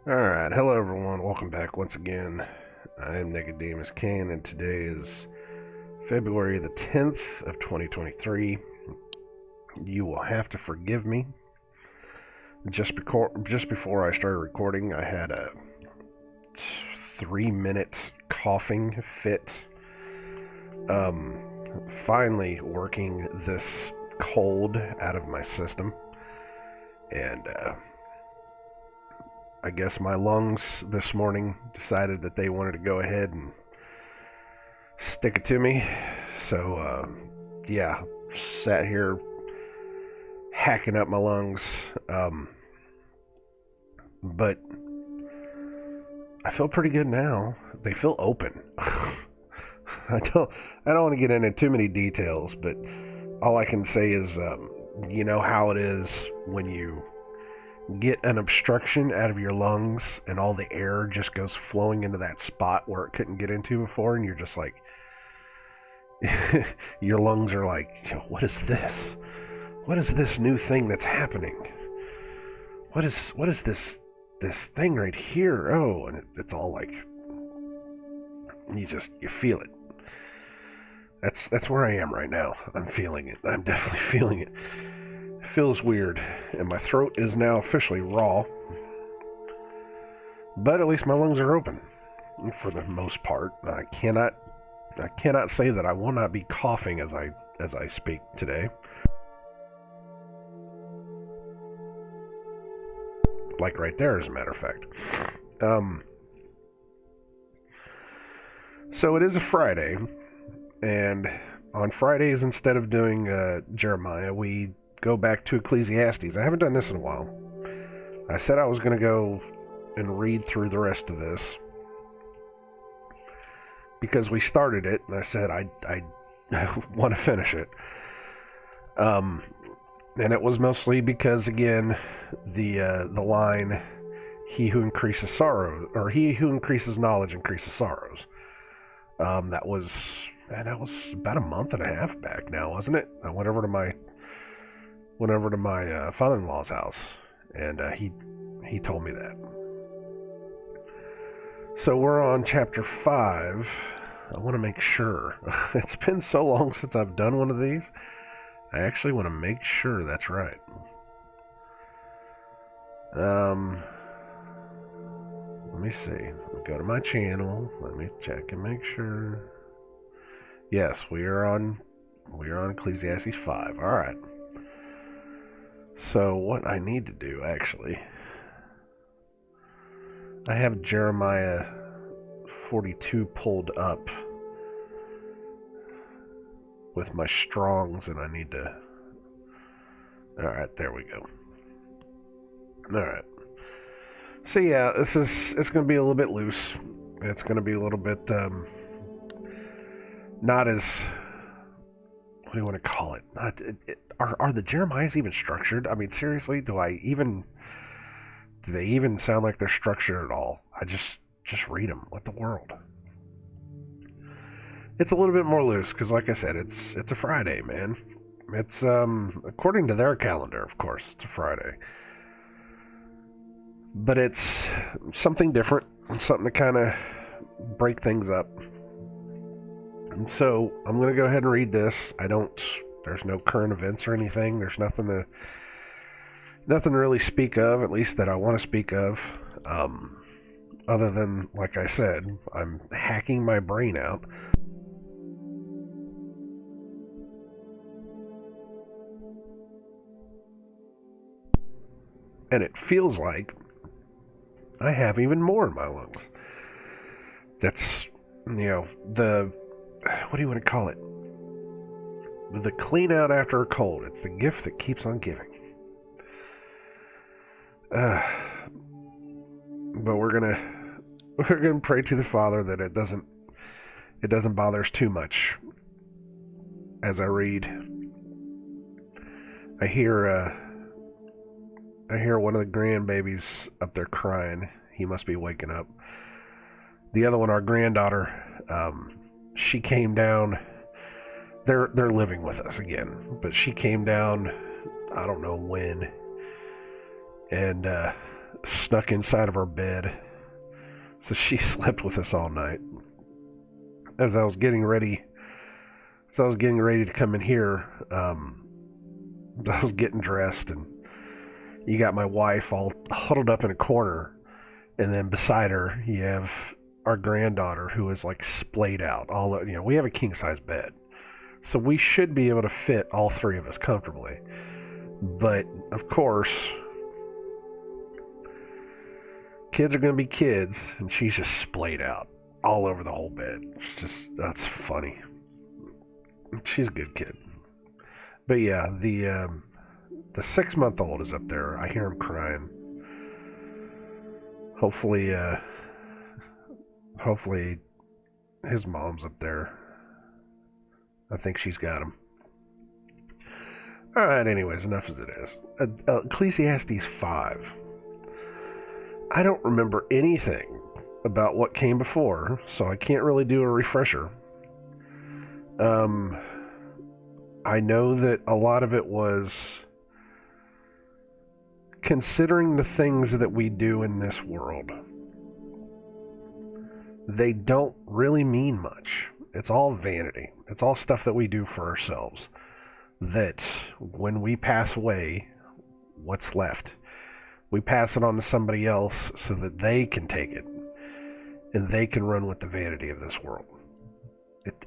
Alright, hello everyone, welcome back once again. I am Nicodemus Kane, and today is February the 10th of 2023. You will have to forgive me. Just before I started recording, I had a 3-minute coughing fit. Finally working this cold out of my system. And, I guess my lungs this morning decided that they wanted to go ahead and stick it to me. So, yeah, sat here hacking up my lungs. But I feel pretty good now. They feel open. I don't want to get into too many details, but all I can say is, you know how it is when you get an obstruction out of your lungs and all the air just goes flowing into that spot where it couldn't get into before, and you're just like, your lungs are like, what is this? What is this new thing that's happening? What is this thing right here? Oh, and it's all like, you feel it. That's where I am right now. I'm feeling it. I'm definitely feeling it. It feels weird, and my throat is now officially raw. But at least my lungs are open, for the most part. I cannot say that I will not be coughing as I speak today. Like right there, as a matter of fact. So it is a Friday, and on Fridays, instead of doing Jeremiah, we go back to Ecclesiastes. I haven't done this in a while. I said I was going to go and read through the rest of this because we started it, and I said I want to finish it. And it was mostly because, again, the line, "He who increases sorrow," or "He who increases knowledge increases sorrows." That was about a month and a half back now, wasn't it? I went over to my father-in-law's house, and he told me that. So we're on chapter 5. I want to make sure. It's been so long since I've done one of these. I actually want to make sure that's right. Let me see. Let me go to my channel. Let me check and make sure. Yes, we are on Ecclesiastes 5. All right. So what I need to do, actually, I have Jeremiah 42 pulled up with my Strongs, and I need to... Alright, there we go. Alright. So yeah, it's going to be a little bit loose. It's going to be a little bit, not as... What do you want to call it? Are the Jeremiahs even structured? I mean, seriously, do they even sound like they're structured at all? I just read them. What the world? It's a little bit more loose because, like I said, it's a Friday, man. It's according to their calendar, of course, it's a Friday, but it's something different, something to kind of break things up. And so I'm going to go ahead and read this. There's no current events or anything. There's nothing to really speak of, at least that I want to speak of. Other than, like I said, I'm hacking my brain out. And it feels like I have even more in my lungs. That's, what do you want to call it? The clean out after a cold. It's the gift that keeps on giving. But we're gonna pray to the Father that it doesn't bother us too much. As I read, I hear one of the grandbabies up there crying. He must be waking up. The other one, our granddaughter, she came down. They're living with us again, but she came down, I don't know when, and snuck inside of our bed. So she slept with us all night. As I was getting ready to come in here, I was getting dressed, and you got my wife all huddled up in a corner, and then beside her you have our granddaughter who is like splayed out. We have a king size bed, so we should be able to fit all three of us comfortably. But of course, kids are going to be kids, and she's just splayed out all over the whole bed. That's funny. She's a good kid. But yeah, the 6-month-old is up there. I hear him crying. Hopefully his mom's up there. I think she's got him. Alright, anyways, enough as it is. Ecclesiastes 5. I don't remember anything about what came before, so I can't really do a refresher. I know that a lot of it was considering the things that we do in this world. They don't really mean much. It's all vanity. It's all stuff that we do for ourselves. That when we pass away, what's left? We pass it on to somebody else so that they can take it and they can run with the vanity of this world.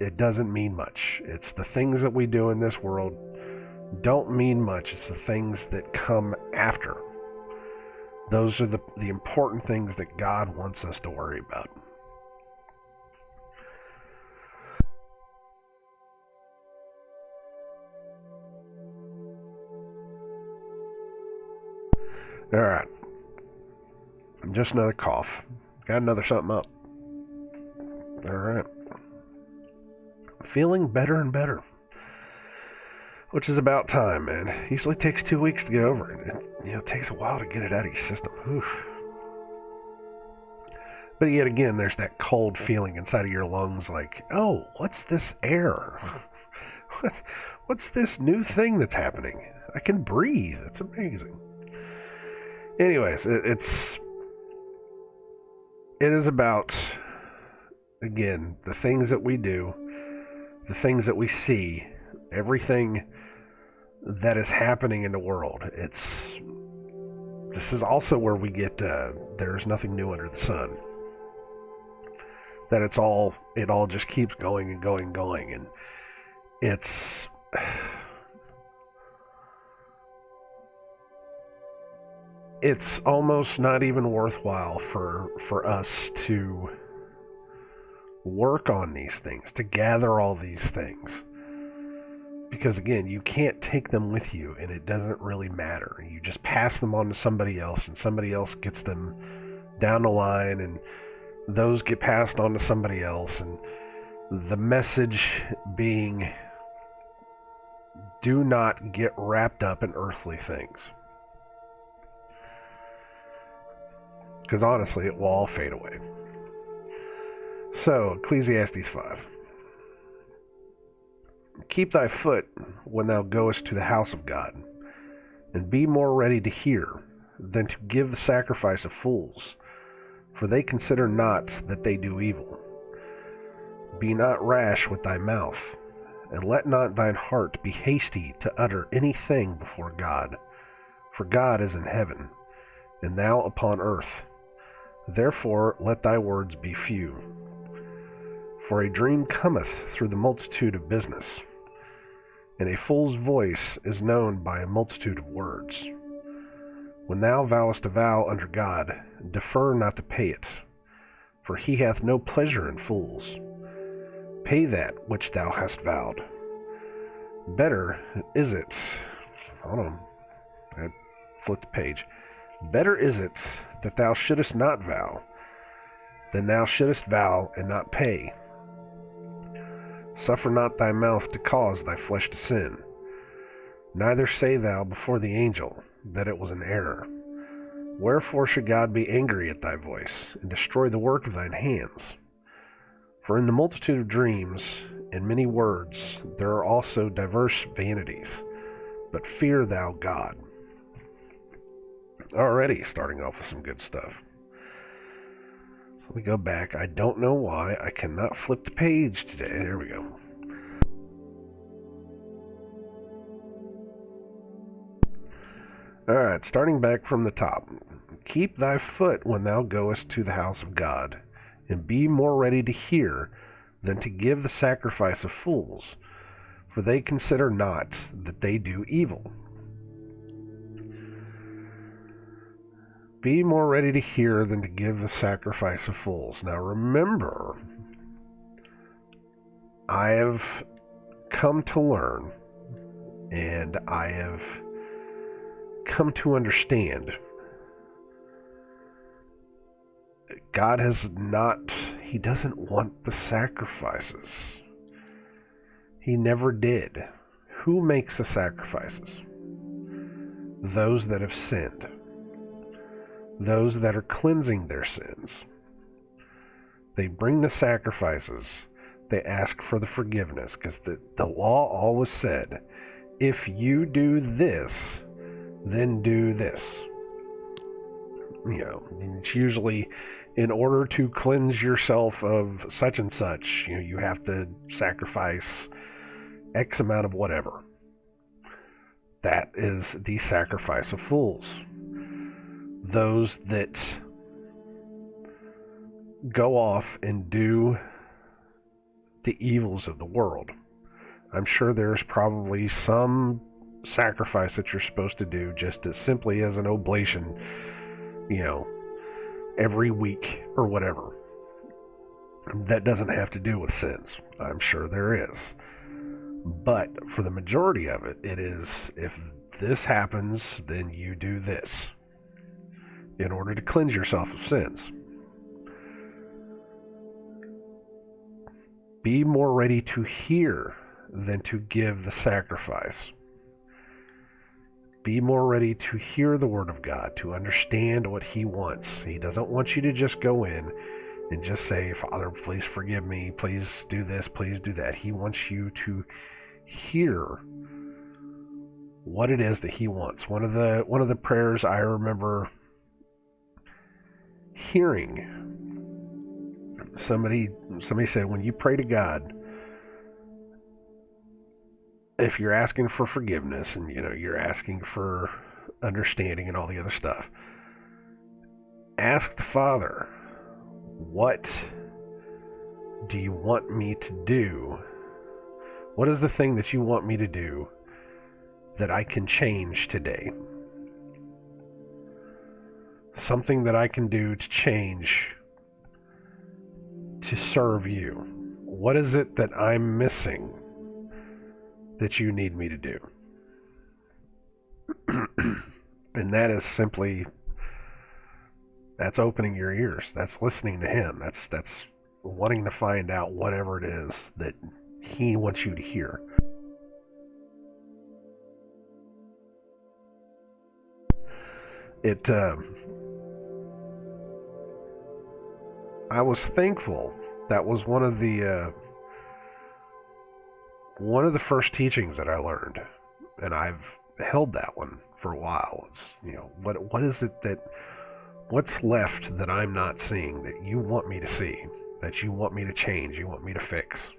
It doesn't mean much. It's the things that we do in this world don't mean much. It's the things that come after. Those are the important things that God wants us to worry about. Alright. Just another cough. Got another something up. Alright. Feeling better and better. Which is about time, man. It usually takes 2 weeks to get over it. It takes a while to get it out of your system. Oof. But yet again, there's that cold feeling inside of your lungs like, oh, what's this air? What's this new thing that's happening? I can breathe. It's amazing. Anyways, it is about, again, the things that we do, the things that we see, everything that is happening in the world. This is also where we get there's nothing new under the sun. That it all just keeps going and going and going, and it's almost not even worthwhile for us to work on these things, to gather all these things. Because again, you can't take them with you, and it doesn't really matter. You just pass them on to somebody else, and somebody else gets them down the line, and those get passed on to somebody else. And the message being, do not get wrapped up in earthly things. Because honestly, it will all fade away. So, Ecclesiastes 5. Keep thy foot when thou goest to the house of God, and be more ready to hear than to give the sacrifice of fools, for they consider not that they do evil. Be not rash with thy mouth, and let not thine heart be hasty to utter anything before God, for God is in heaven, and thou upon earth. Therefore let thy words be few. For a dream cometh through the multitude of business, and a fool's voice is known by a multitude of words. When thou vowest a vow unto God, defer not to pay it, for he hath no pleasure in fools. Pay that which thou hast vowed. Better is it... Hold on. I flipped the page. Better is it that thou shouldest not vow, than thou shouldest vow and not pay. Suffer not thy mouth to cause thy flesh to sin. Neither say thou before the angel that it was an error. Wherefore should God be angry at thy voice, and destroy the work of thine hands? For in the multitude of dreams and many words there are also diverse vanities. But fear thou God. Already starting off with some good stuff. So we go back. I don't know why I cannot flip the page today. There we go. Alright, starting back from the top. Keep thy foot when thou goest to the house of God, and be more ready to hear than to give the sacrifice of fools, for they consider not that they do evil. Be more ready to hear than to give the sacrifice of fools. Now remember, I have come to learn, and I have come to understand, God has not, He doesn't want the sacrifices. He never did. Who makes the sacrifices? Those that have sinned. Those that are cleansing their sins. They bring the sacrifices. They ask for the forgiveness, because the law always said, if you do this, then do this. It's usually in order to cleanse yourself of such and such, you have to sacrifice X amount of whatever. That is the sacrifice of fools. Those that go off and do the evils of the world. I'm sure there's probably some sacrifice that you're supposed to do just as simply as an oblation, every week or whatever. That doesn't have to do with sins. I'm sure there is. But for the majority of it, it is, if this happens, then you do this in order to cleanse yourself of sins. Be more ready to hear than to give the sacrifice. Be more ready to hear the Word of God, to understand what He wants. He doesn't want you to just go in and just say, Father, please forgive me, please do this, please do that. He wants you to hear what it is that He wants. One of the prayers I remember hearing, somebody said, when you pray to God, if you're asking for forgiveness and you're asking for understanding and all the other stuff, ask the Father, what do you want me to do? What is the thing that you want me to do that I can change today? Something that I can do to change, to serve you. What is it that I'm missing that you need me to do? And that is simply, that's opening your ears. That's listening to Him. That's wanting to find out whatever it is that He wants you to hear. I was thankful. That was one of the first teachings that I learned, and I've held that one for a while. It's, what is it what's left that I'm not seeing that you want me to see, that you want me to change, you want me to fix?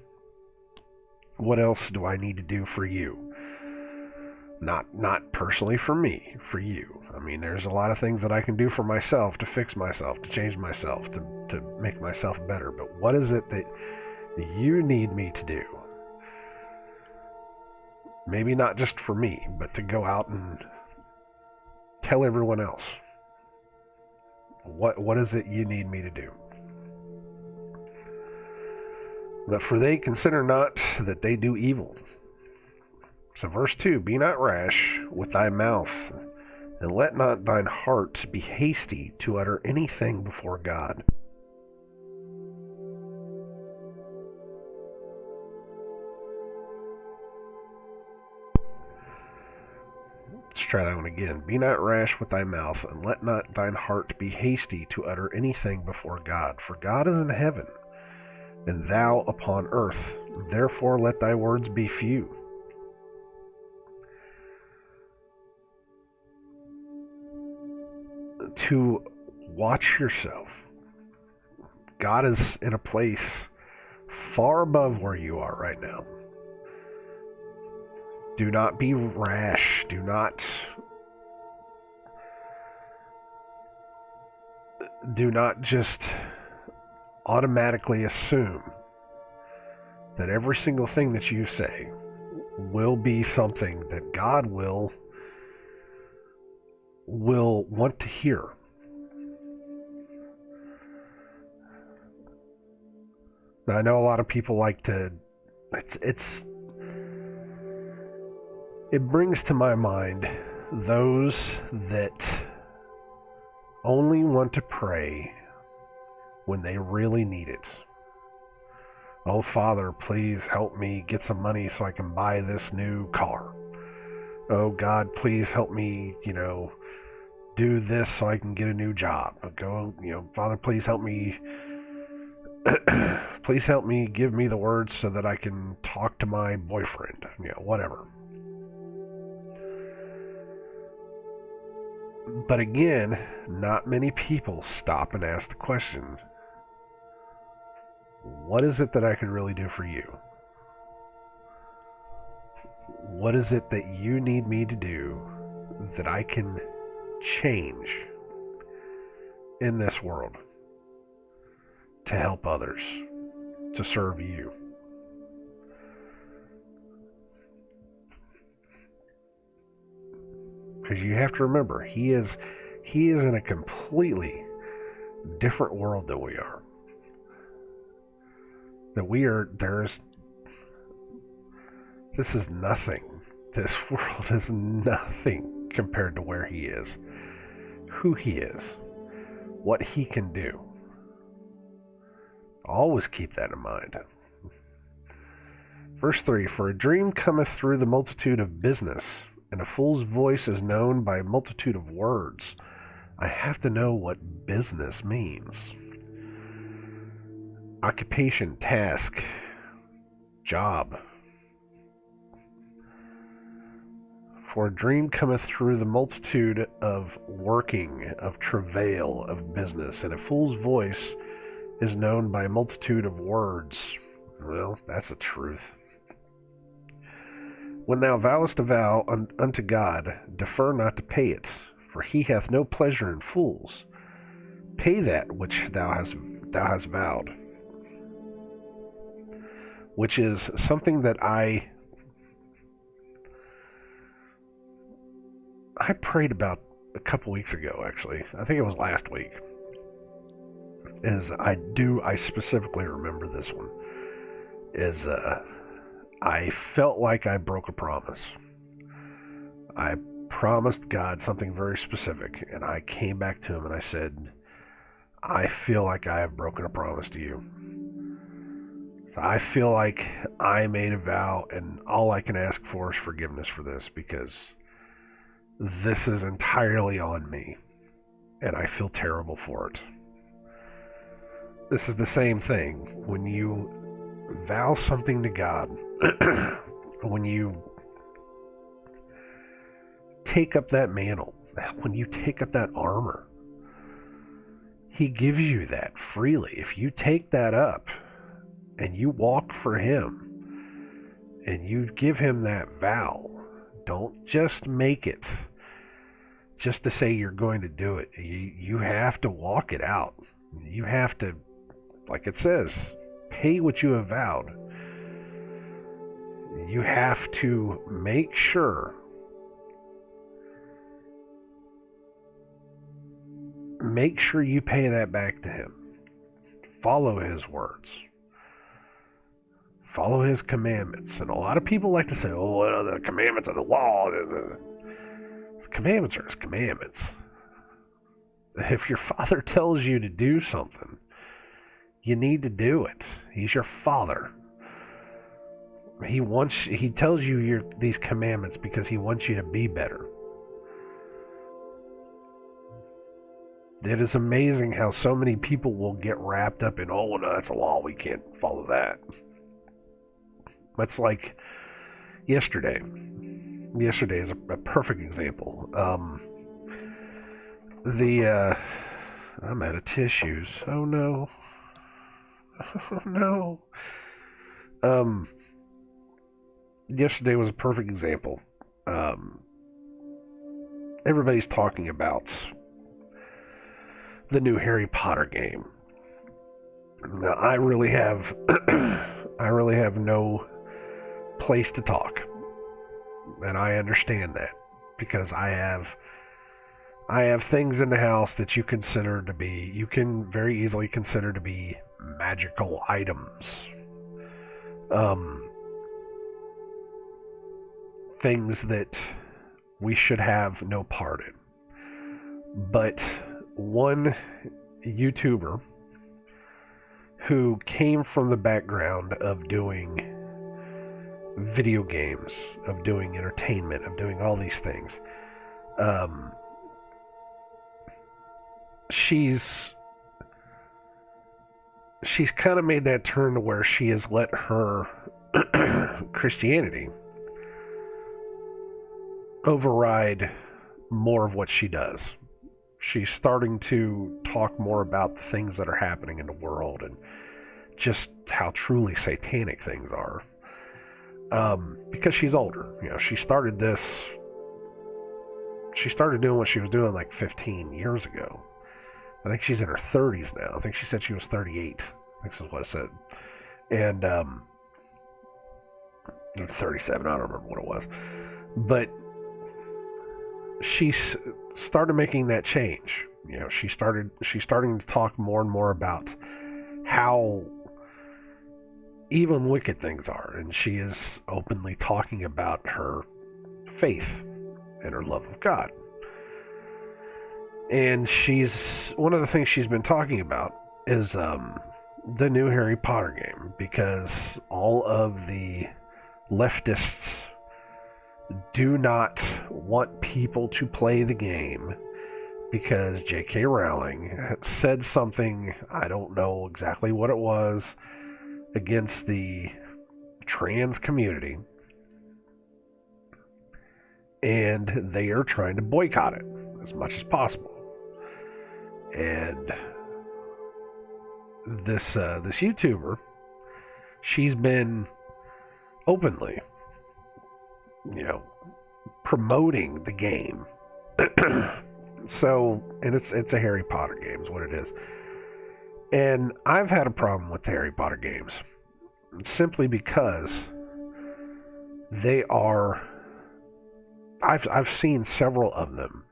What else do I need to do for you? Not personally for me, for you. I mean, there's a lot of things that I can do for myself to fix myself, to change myself, to make myself better. But what is it that you need me to do? Maybe not just for me, but to go out and tell everyone else. What is it you need me to do? But for they consider not that they do evil. So verse 2, be not rash with thy mouth, and let not thine heart be hasty to utter anything before God. Let's try that one again. Be not rash with thy mouth, and let not thine heart be hasty to utter anything before God. For God is in heaven, and thou upon earth. Therefore let thy words be few. to watch yourself. God is in a place far above where you are right now. Do not be rash. Do not just automatically assume that every single thing that you say will be something that God will want to hear. Now, I know a lot of people like to, it brings to my mind those that only want to pray when they really need it. Oh, Father, please help me get some money so I can buy this new car. Oh, God, please help me, do this so I can get a new job. Father, please help me. Please help me, give me the words so that I can talk to my boyfriend. Whatever. But again, not many people stop and ask the question, what is it that I could really do for you? What is it that you need me to do that I can change in this world to help others, to serve you? Because you have to remember, he is in a completely different world than we are. This is nothing. This world is nothing compared to where he is, who he is, what he can do. Always keep that in mind. Verse 3, for a dream cometh through the multitude of business, and a fool's voice is known by a multitude of words. I have to know what business means. Occupation, task, job. For a dream cometh through the multitude of working, of travail, of business, and a fool's voice is known by a multitude of words. Well, that's the truth. When thou vowest a vow unto God, defer not to pay it, for he hath no pleasure in fools. Pay that which thou hast vowed. Which is something that I prayed about a couple weeks ago, actually. I think it was last week. I specifically remember this one. I felt like I broke a promise. I promised God something very specific, and I came back to him and I said, I feel like I have broken a promise to you. So I feel like I made a vow, and all I can ask for is forgiveness for this, because this is entirely on me, and I feel terrible for it. This is the same thing. When you vow something to God, when you take up that mantle, when you take up that armor, he gives you that freely. If you take that up and you walk for him and you give him that vow, don't just make it just to say you're going to do it. You have to walk it out. You have to, like it says, pay what you have vowed. You have to make sure you pay that back to him. Follow his words. Follow his commandments. And a lot of people like to say, oh, well, the commandments of the law. The commandments are his commandments. If your father tells you to do something, you need to do it. He's your father. He tells you these commandments because he wants you to be better. It is amazing how so many people will get wrapped up in, oh, no, that's a law, we can't follow that. That's like yesterday. Yesterday is a perfect example. I'm out of tissues. Oh no. Oh no. Um, Yesterday was a perfect example. Um, Everybody's talking about the new Harry Potter game. Now, I really have, I really have no place to talk, and I understand that because I have things in the house that you can very easily consider to be magical items. Um, Things that we should have no part in. But one YouTuber who came from the background of doing video games, of doing entertainment, of doing all these things, um, she's kind of made that turn to where she has let her Christianity override more of what she does. She's starting to talk more about the things that are happening in the world and just how truly satanic things are. Because she's older. You know, she started doing what she was doing like 15 years ago. I think she's in her 30s now. I think she said she was 38. I think that's what I said. And 37, I don't remember what it was. But she started making that change. You know, she's starting to talk more and more about how even wicked things are, and she is openly talking about her faith and her love of God. And one of the things she's been talking about is the new Harry Potter game, because all of the leftists do not want people to play the game because J.K. Rowling had said something, I don't know exactly what it was, against the trans community, and they are trying to boycott it as much as possible. And this YouTuber, she's been openly, you know, promoting the game. So, and it's a Harry Potter game is what it is. And I've had a problem with the Harry Potter games simply because they are, I've seen several of them.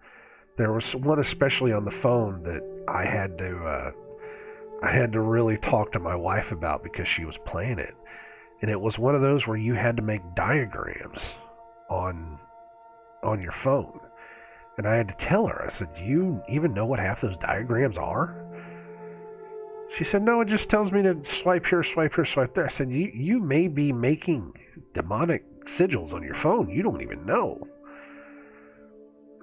There was one especially on the phone that I had to really talk to my wife about because she was playing it. And it was one of those where you had to make diagrams on your phone. And I had to tell her, I said, do you even know what half those diagrams are? She said, no, it just tells me to swipe here, swipe here, swipe there. I said, you may be making demonic sigils on your phone. You don't even know.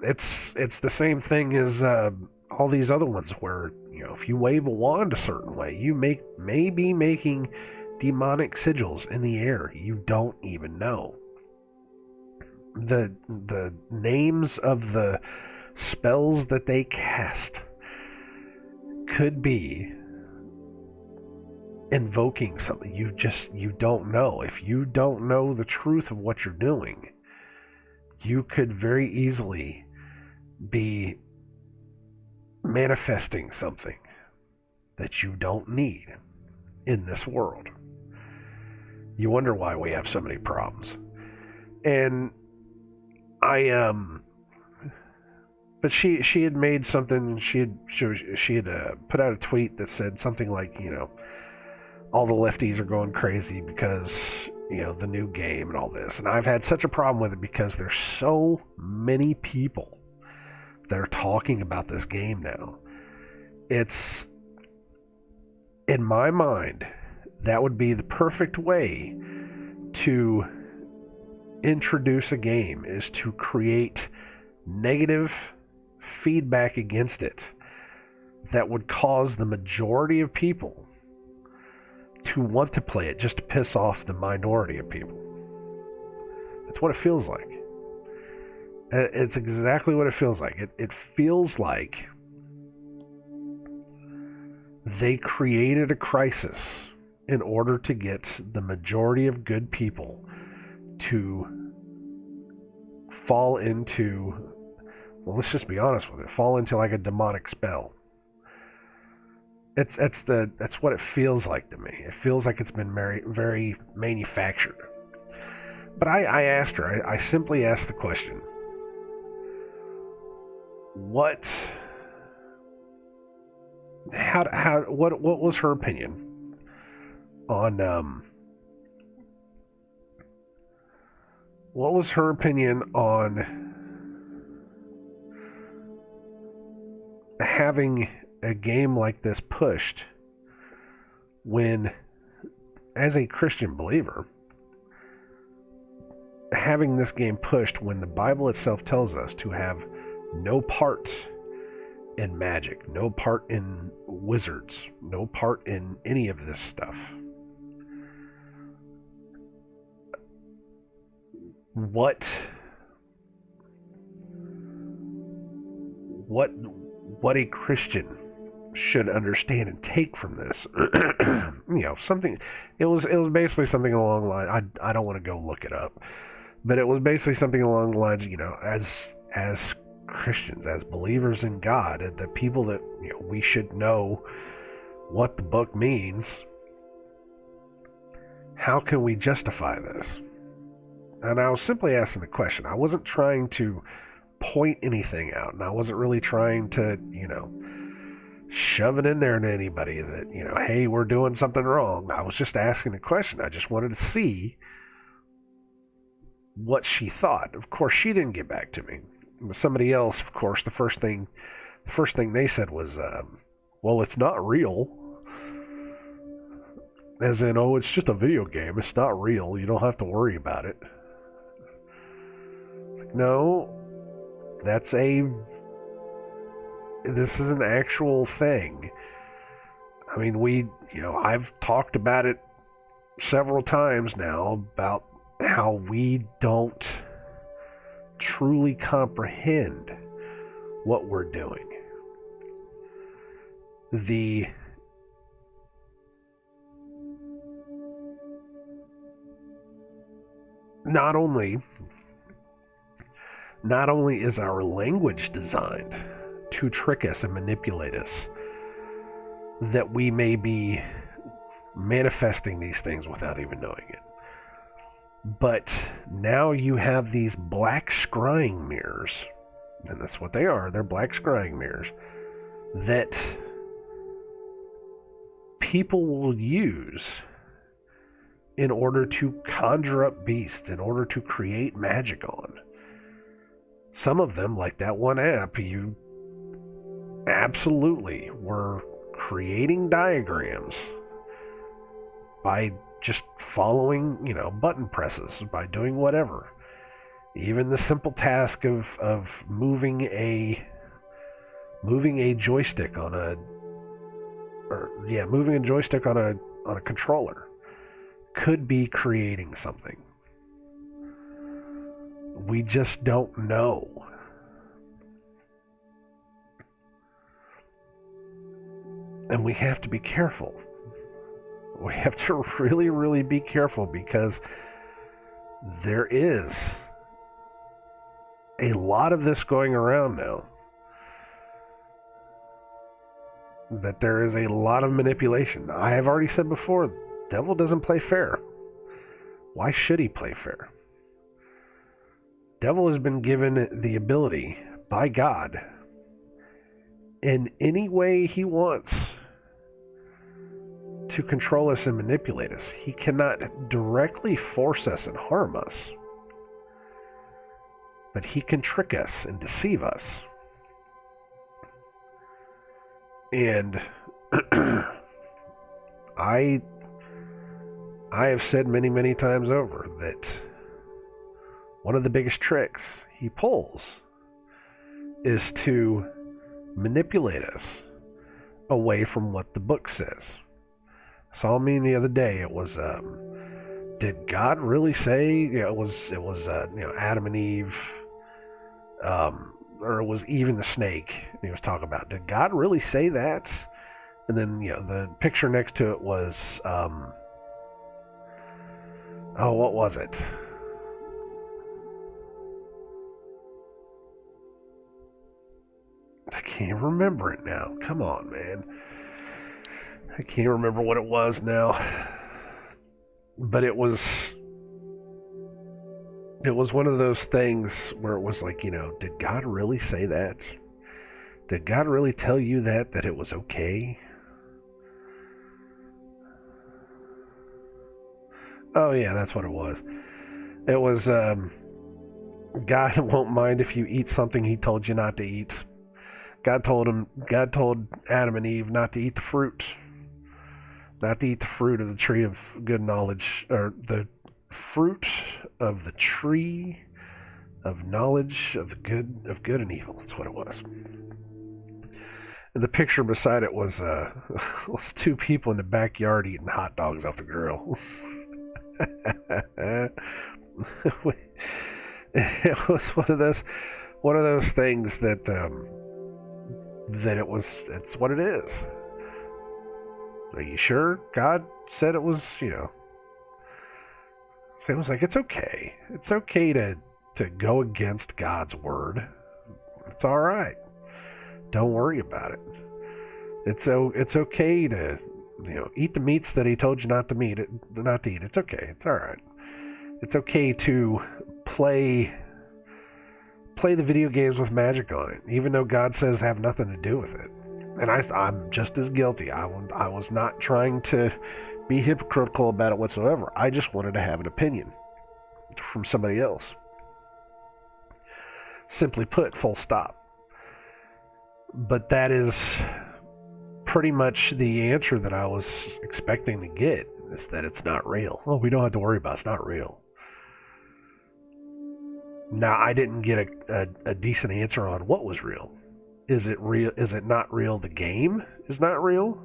It's the same thing as all these other ones where, you know, if you wave a wand a certain way, you may be making demonic sigils in the air. You don't even know. The names of the spells that they cast could be invoking something. You don't know. If you don't know the truth of what you're doing, you could very easily be manifesting something that you don't need in this world. You wonder why we have so many problems. And but she had made something, she had put out a tweet that said something like, you know, all the lefties are going crazy because, you know, the new game and all this. And I've had such a problem with it because there's so many people that are talking about this game now. It's, in my mind, that would be the perfect way to introduce a game, is to create negative feedback against it that would cause the majority of people to want to play it just to piss off the minority of people. That's what it feels like. It's exactly what it feels like. It feels like They created a crisis in order to get the majority of good people to fall into, well, let's just be honest with it, fall into like a demonic spell. That's what it feels like to me. It feels like it's been very manufactured. But I asked her, I simply asked the question, what was her opinion on what was her opinion on having a game like this pushed when, as a Christian believer, having this game pushed when the Bible itself tells us to have no part in magic, no part in wizards, no part in any of this stuff. What a Christian should understand and take from this, something. It was basically something along the line. I don't want to go look it up, but it was basically something along the lines, as Christians, as believers in God, the people that we should know what the book means. How can we justify this? And I was simply asking the question. I wasn't trying to point anything out, and I wasn't really trying to, shove it in there to anybody that, hey, we're doing something wrong. I was just asking a question. I just wanted to see what she thought. Of course, she didn't get back to me. Somebody else, of course, the first thing they said was, well, it's not real. As in, oh, it's just a video game. It's not real. You don't have to worry about it. It's like, no, this is an actual thing. I mean, I've talked about it several times now about how we don't truly comprehend what we're doing. Not only is our language designed to trick us and manipulate us, that we may be manifesting these things without even knowing it. But now you have these black scrying mirrors, and that's what they are. They're black scrying mirrors that people will use in order to conjure up beasts, in order to create magic on. Some of them, like that one app, you absolutely were creating diagrams by just following, button presses, by doing whatever. Even the simple task of moving a joystick on a controller could be creating something. We just don't know. And we have to be careful. We have to really, really be careful, because there is a lot of this going around now. That there is a lot of manipulation. I have already said before, the devil doesn't play fair. Why should he play fair? The devil has been given the ability by God in any way he wants to control us and manipulate us. He cannot directly force us and harm us, but he can trick us and deceive us. And I have said many, many times over that one of the biggest tricks he pulls is to manipulate us away from what the book says. Saw me the other day. It was, did God really say? It was Adam and Eve, or it was Eve and the snake. He was talking about, did God really say that? And then, the picture next to it was, what was it? I can't remember it now. Come on, man. I can't remember what it was now. But it was one of those things where it was like, did God really say that? Did God really tell you that it was okay? Oh yeah, that's what it was. It was, God won't mind if you eat something he told you not to eat. God told Adam and Eve not to eat the fruit. Not to eat the fruit of the tree of good knowledge, or the fruit of the tree of knowledge of good and evil. That's what it was. And the picture beside it was was two people in the backyard eating hot dogs off the grill. It was one of those things that it's what it is. Are you sure? God said it was, So it was like, it's okay. It's okay to go against God's word. It's all right. Don't worry about it. It's okay to, eat the meats that he told you not to eat. It's okay. It's all right. It's okay to play the video games with magic on it, even though God says have nothing to do with it. And I'm just as guilty. I was not trying to be hypocritical about it whatsoever. I just wanted to have an opinion from somebody else. Simply put, full stop. But that is pretty much the answer that I was expecting to get, is that it's not real. Oh, we don't have to worry about it. It's not real. Now, I didn't get a decent answer on what was real. Is it real? Is it not real? The game is not real?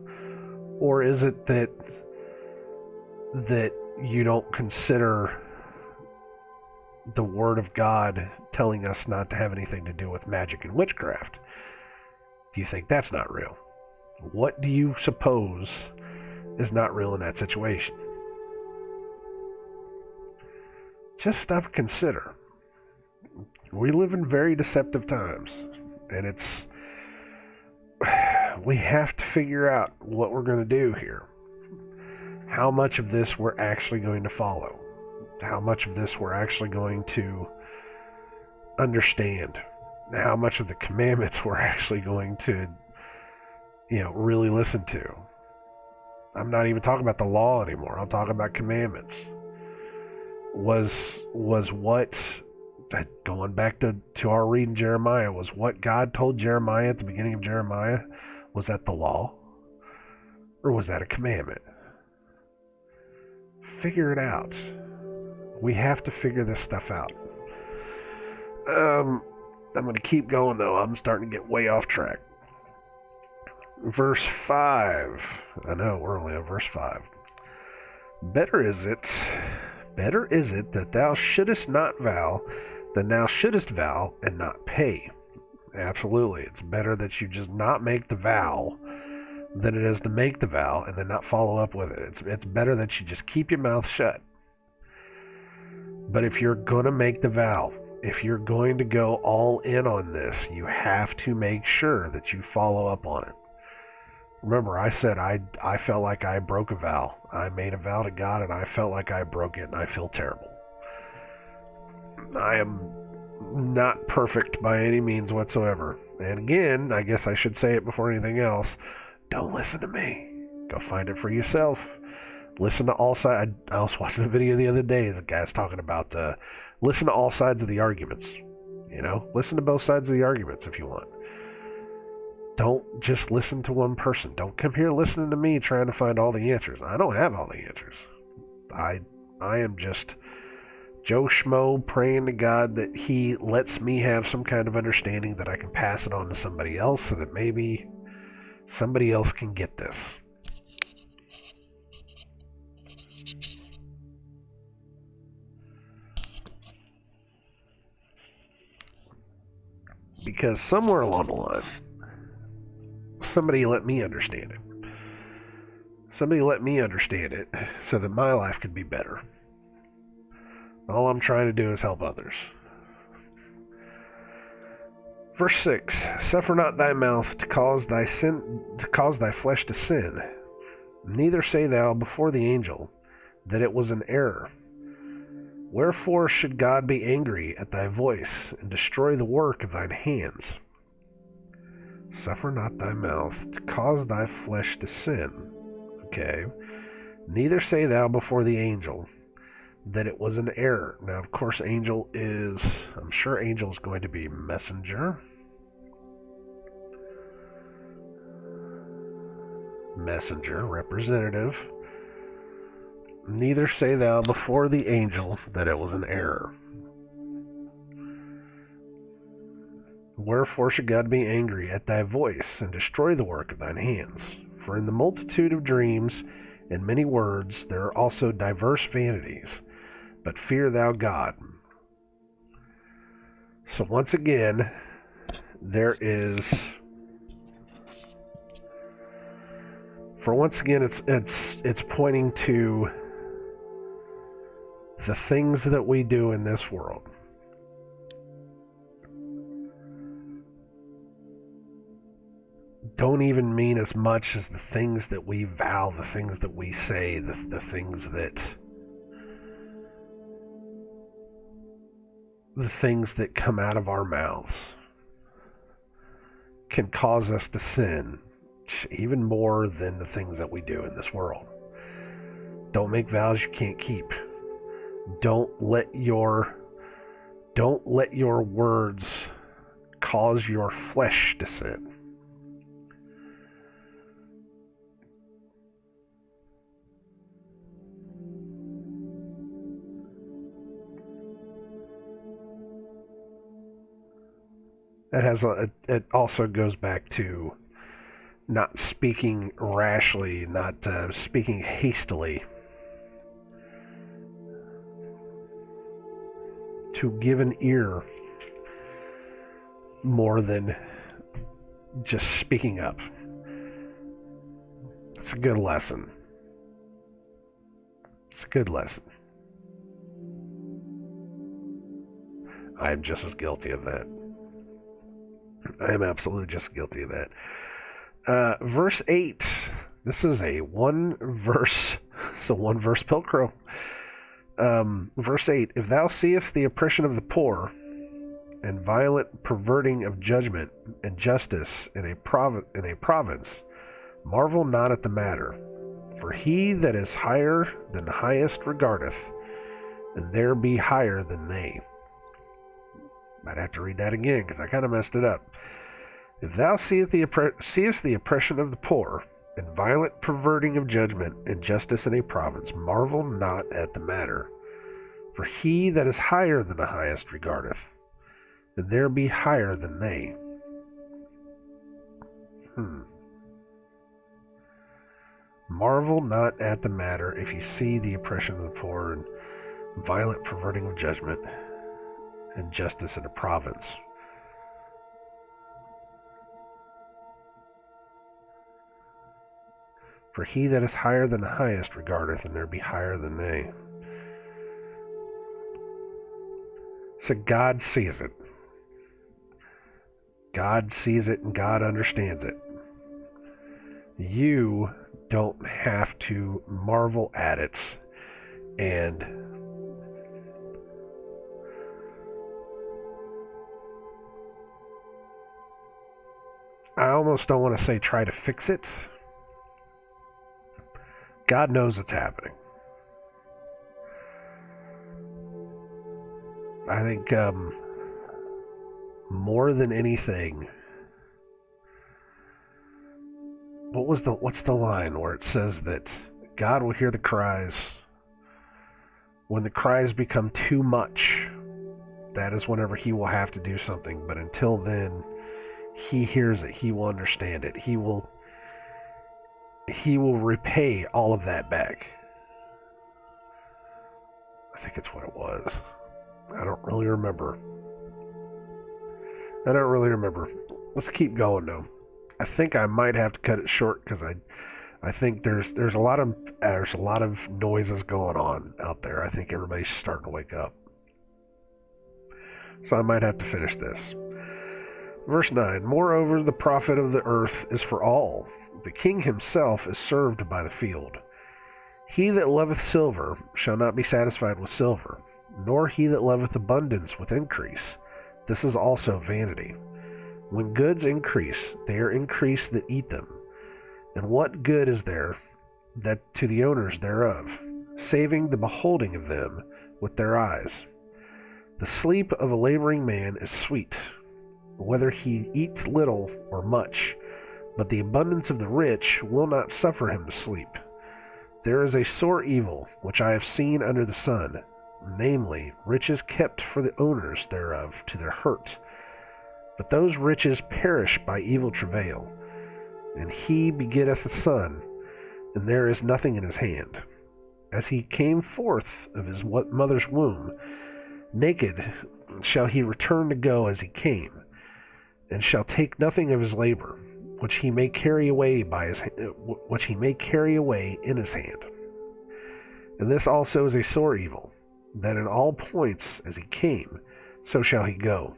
Or is it that you don't consider the word of God telling us not to have anything to do with magic and witchcraft? Do you think that's not real? What do you suppose is not real in that situation? Just stuff to consider. We live in very deceptive times, and we have to figure out what we're going to do here. How much of this we're actually going to follow. How much of this we're actually going to understand. How much of the commandments we're actually going to, really listen to. I'm not even talking about the law anymore. I'm talking about commandments. Was what, going back to our reading Jeremiah, was what God told Jeremiah at the beginning of Jeremiah, was that the law? Or was that a commandment? Figure it out. We have to figure this stuff out. I'm going to keep going, though. I'm starting to get way off track. Verse 5. I know, we're only on verse 5. Better is it that thou shouldest not vow than thou shouldest vow and not pay. Absolutely. It's better that you just not make the vow than it is to make the vow and then not follow up with it. It's better that you just keep your mouth shut. But if you're going to make the vow, if you're going to go all in on this, you have to make sure that you follow up on it. Remember, I said I felt like I broke a vow. I made a vow to God and I felt like I broke it, and I feel terrible. I am not perfect by any means whatsoever. And again, I guess I should say it before anything else, don't listen to me. Go find it for yourself. Listen to all sides. I was watching a video the other day. The guy's talking about listen to all sides of the arguments. Listen to both sides of the arguments if you want. Don't just listen to one person. Don't come here listening to me trying to find all the answers. I don't have all the answers. I am just Joe Schmo praying to God that he lets me have some kind of understanding that I can pass it on to somebody else so that maybe somebody else can get this. Because somewhere along the line, somebody let me understand it. Somebody let me understand it so that my life could be better. All I'm trying to do is help others. Verse 6, suffer not thy mouth to cause thy flesh to sin. Neither say thou before the angel that it was an error. Wherefore should God be angry at thy voice, and destroy the work of thine hands? Suffer not thy mouth to cause thy flesh to sin. Okay. Neither say thou before the angel that it was an error. Now, of course, I'm sure angel is going to be messenger. Messenger, representative. Neither say thou before the angel that it was an error. Wherefore should God be angry at thy voice, and destroy the work of thine hands? For in the multitude of dreams and many words there are also diverse vanities. But fear thou God. So once again, it's pointing to the things that we do in this world. Don't even mean as much as the things that we vow, the things that we say, the things that come out of our mouths can cause us to sin even more than the things that we do in this world. Don't make vows you can't keep. Don't let your words cause your flesh to sin. It also goes back to not speaking rashly, not speaking hastily. To give an ear more than just speaking up. It's a good lesson. It's a good lesson. I'm just as guilty of that. I am absolutely just guilty of that. Verse 8. This is a one verse Pilcrow. Verse 8. If thou seest the oppression of the poor, and violent perverting of judgment and justice in a province, marvel not at the matter. For he that is higher than the highest regardeth, and there be higher than they. Might have to read that again, because I kind of messed it up. If thou seest the oppression of the poor, and violent perverting of judgment and justice in a province, marvel not at the matter. For he that is higher than the highest regardeth, and there be higher than they. Marvel not at the matter if you see the oppression of the poor and violent perverting of judgment and justice in a province. For he that is higher than the highest regardeth, and there be higher than they. So God sees it. God sees it and God understands it. You don't have to marvel at it and I almost don't want to say try to fix it. God knows it's happening. I think more than anything, what's the line where it says that God will hear the cries when the cries become too much? That is whenever he will have to do something, but until then, he hears it, he will understand it, he will repay all of that back. I think it's what it was. I don't really remember. Let's keep going though. I think I might have to cut it short because I think there's a lot of noises going on out there. I think everybody's starting to wake up. So I might have to finish this. Verse 9, moreover, the profit of the earth is for all. The king himself is served by the field. He that loveth silver shall not be satisfied with silver, nor he that loveth abundance with increase. This is also vanity. When goods increase, they are increased that eat them. And what good is there that to the owners thereof, saving the beholding of them with their eyes? The sleep of a laboring man is sweet, whether he eats little or much, but the abundance of the rich will not suffer him to sleep. There is a sore evil which I have seen under the sun, namely, riches kept for the owners thereof to their hurt. But those riches perish by evil travail, and he begetteth a son, and there is nothing in his hand. As he came forth of his mother's womb, naked shall he return to go as he came, and shall take nothing of his labor, which he may carry away in his hand. And this also is a sore evil, that in all points as he came, so shall he go.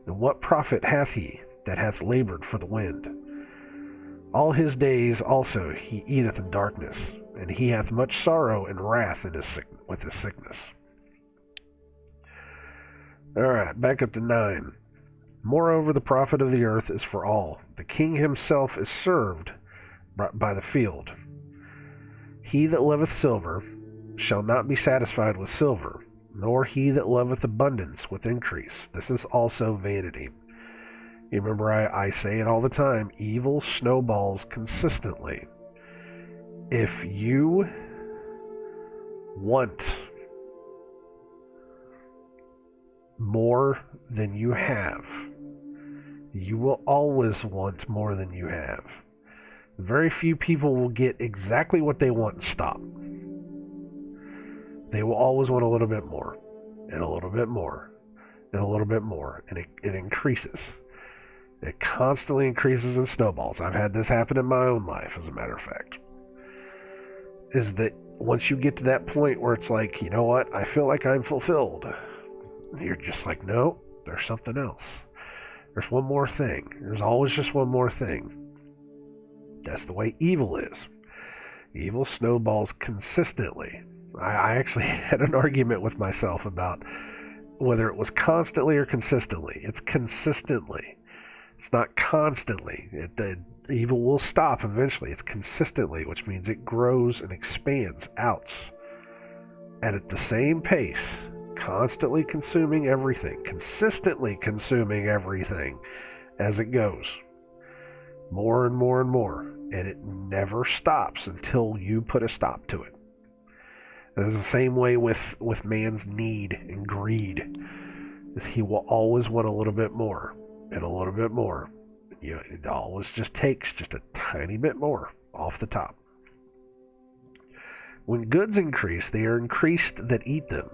And what profit hath he that hath labored for the wind? All his days also he eateth in darkness, and he hath much sorrow and wrath with his sickness. Alright, back up to 9. Moreover, the profit of the earth is for all. The king himself is served by the field. He that loveth silver shall not be satisfied with silver, nor he that loveth abundance with increase. This is also vanity. You remember I say it all the time, evil snowballs consistently. If you want more than you have, you will always want more than you have. Very few people will get exactly what they want and stop. They will always want a little bit more, and a little bit more, and a little bit more, and it increases. It constantly increases and snowballs. I've had this happen in my own life, as a matter of fact. Is that once you get to that point where it's like, you know what, I feel like I'm fulfilled. You're just like, no, there's something else. There's one more thing. There's always just one more thing. That's the way evil is. Evil snowballs consistently. I actually had an argument with myself about whether it was constantly or consistently. It's consistently. It's not constantly. The evil will stop eventually. It's consistently, which means it grows and expands out. And at the same pace, constantly consuming everything, consistently consuming everything as it goes. More and more and more. And it never stops until you put a stop to it. And it's the same way with man's need and greed. Is he will always want a little bit more. And a little bit more. You know, it always just takes just a tiny bit more off the top. When goods increase, they are increased that eat them.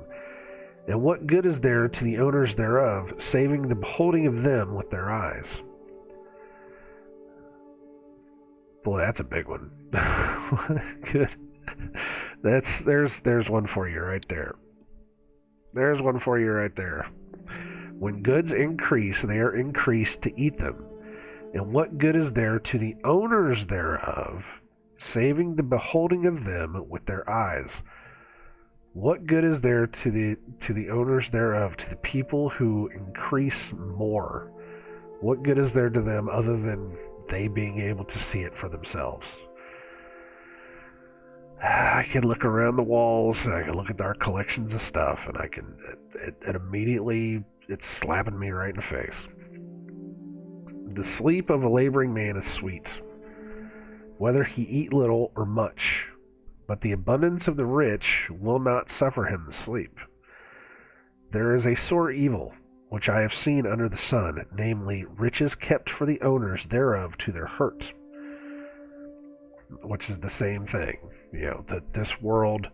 And what good is there to the owners thereof, saving the beholding of them with their eyes? Boy, that's a big one. Good. There's one for you right there. There's one for you right there. When goods increase, they are increased to eat them. And what good is there to the owners thereof, saving the beholding of them with their eyes? What good is there to the owners thereof, to the people who increase more? What good is there to them other than they being able to see it for themselves? I can look around the walls, I can look at our collections of stuff, and I can it immediately, it's slapping me right in the face. The sleep of a laboring man is sweet, whether he eat little or much, but the abundance of the rich will not suffer him to sleep. There is a sore evil which I have seen under the sun, namely, riches kept for the owners thereof to their hurt. Which is the same thing. You know, that this world,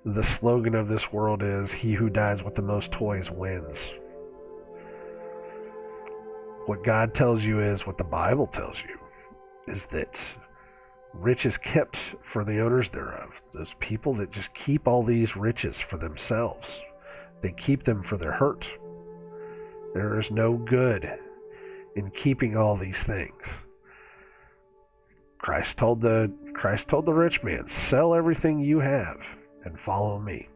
the slogan of this world is, he who dies with the most toys wins. What God tells you is, what the Bible tells you, is that Riches kept for the owners thereof. Those people that just keep all these riches for themselves. They keep them for their hurt. There is no good in keeping all these things. Christ told the rich man, sell everything you have and follow me.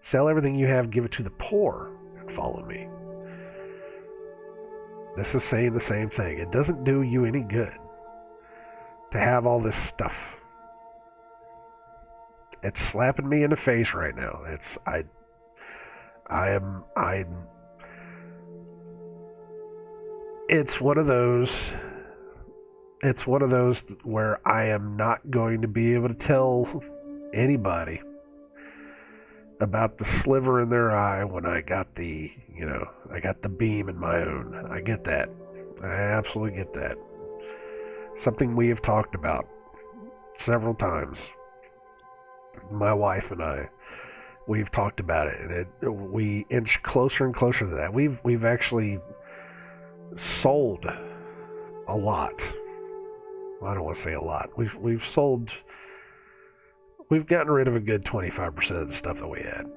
Sell everything you have, give it to the poor, and follow me. This is saying the same thing. It doesn't do you any good to have all this stuff. It's slapping me in the face right now. It's one of those where I am not going to be able to tell anybody about the sliver in their eye when I got the beam in my own. I get that. I absolutely get that. Something we have talked about several times. My wife and I, we've talked about it, and we inch closer and closer to that. We've actually sold a lot. I don't want to say a lot. We've gotten rid of a good 25% of the stuff that we had.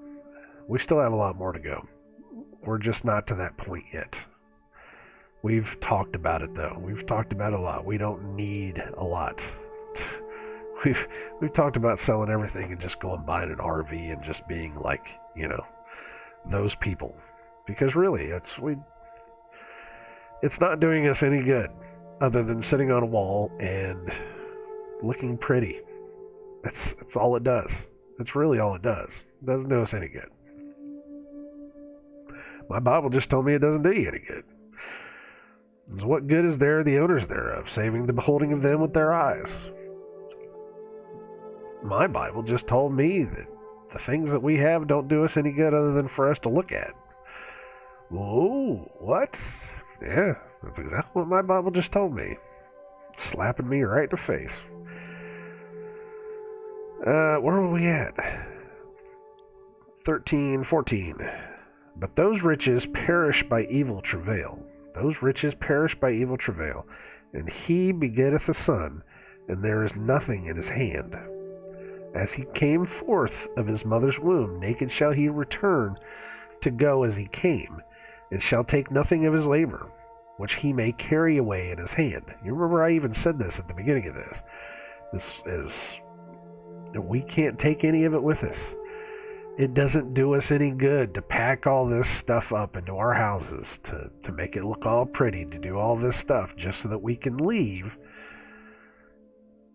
We still have a lot more to go. We're just not to that point yet. We've talked about it though. We've talked about it a lot. We don't need a lot. We've talked about selling everything and just going buying an RV and just being like, those people. Because really, it's not doing us any good other than sitting on a wall and looking pretty. That's all it does. That's really all it does. It doesn't do us any good. My Bible just told me it doesn't do you any good. So what good is there the owners thereof, saving the beholding of them with their eyes? My Bible just told me that the things that we have don't do us any good other than for us to look at. Whoa, what? Yeah, that's exactly what my Bible just told me. It's slapping me right in the face. Where were we at? 13:14. But those riches perish by evil travail. Those riches perish by evil travail. And he begetteth a son, and there is nothing in his hand. As he came forth of his mother's womb, naked shall he return to go as he came, and shall take nothing of his labor, which he may carry away in his hand. You remember I even said this at the beginning of this. This is, we can't take any of it with us. It doesn't do us any good to pack all this stuff up into our houses, to make it look all pretty, to do all this stuff just so that we can leave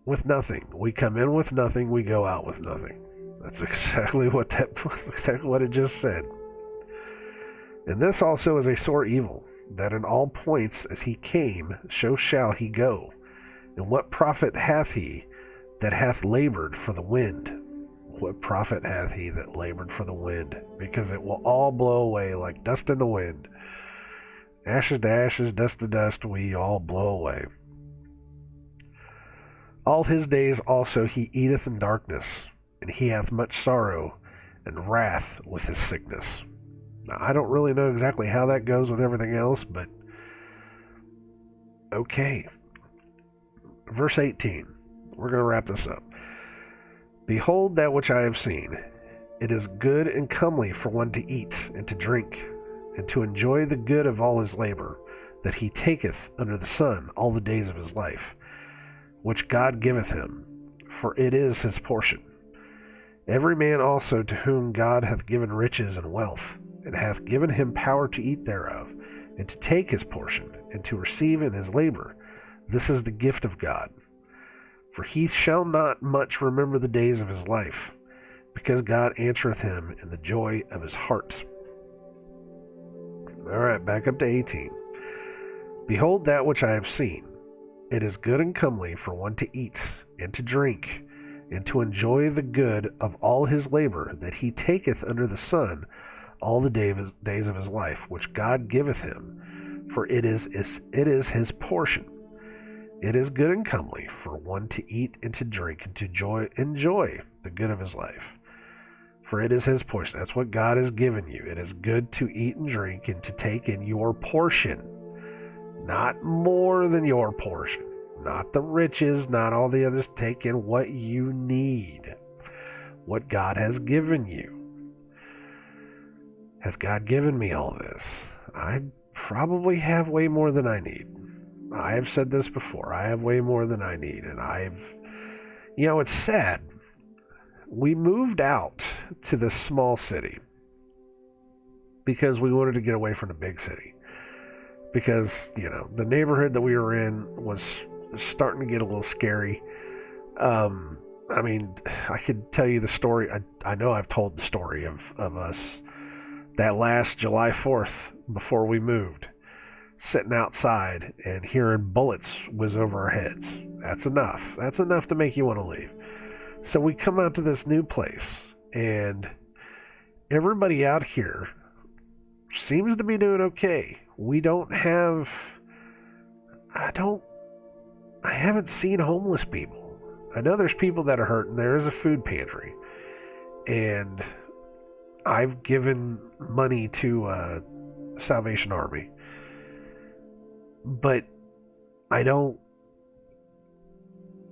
with nothing. We come in with nothing, we go out with nothing. That's exactly what it just said. And this also is a sore evil, that in all points as he came, so shall he go. And what profit hath he that hath labored for the wind? What profit hath he that labored for the wind? Because it will all blow away like dust in the wind. Ashes to ashes, dust to dust, we all blow away. All his days also he eateth in darkness, and he hath much sorrow and wrath with his sickness. Now, I don't really know exactly how that goes with everything else, but okay. Verse 18. We're going to wrap this up. Behold that which I have seen. It is good and comely for one to eat and to drink, and to enjoy the good of all his labor, that he taketh under the sun all the days of his life, which God giveth him, for it is his portion. Every man also to whom God hath given riches and wealth, and hath given him power to eat thereof, and to take his portion, and to receive in his labor, this is the gift of God. For he shall not much remember the days of his life, because God answereth him in the joy of his heart. All right, back up to 18. Behold that which I have seen. It is good and comely for one to eat and to drink, and to enjoy the good of all his labor, that he taketh under the sun all the days of his life, which God giveth him, for it is his portion. It is good and comely for one to eat and to drink, and to enjoy the good of his life, for it is his portion. That's what God has given you. It is good to eat and drink and to take in your portion, not more than your portion. not the riches, not all the others. Take in what you need, what God has given you. Has God given me all this? I probably have way more than I need. I have said this before. I have way more than I need. And it's sad. We moved out to this small city because we wanted to get away from the big city. Because, the neighborhood that we were in was starting to get a little scary. I could tell you the story. I know I've told the story of us that last July 4th before we moved, sitting outside and hearing bullets whiz over our heads. That's enough. That's enough to make you want to leave. So we come out to this new place, and everybody out here seems to be doing okay. We don't have... I haven't seen homeless people. I know there's people that are hurting. There is a food pantry. And I've given money to Salvation Army. But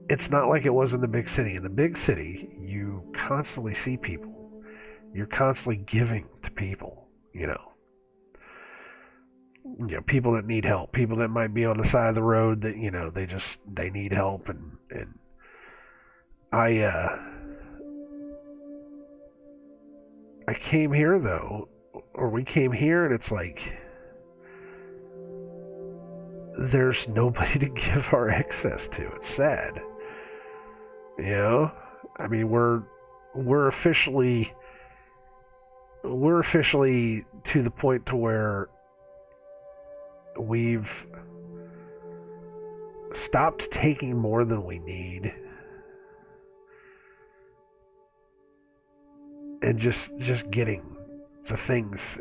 it's not like it was in the big city. In the big city, you constantly see people. You're constantly giving to people, people that need help, people that might be on the side of the road that, they need help. And I came here though, or we came here, and it's like, there's nobody to give our excess to. It's sad. We're officially to the point to where we've stopped taking more than we need, and just getting the things.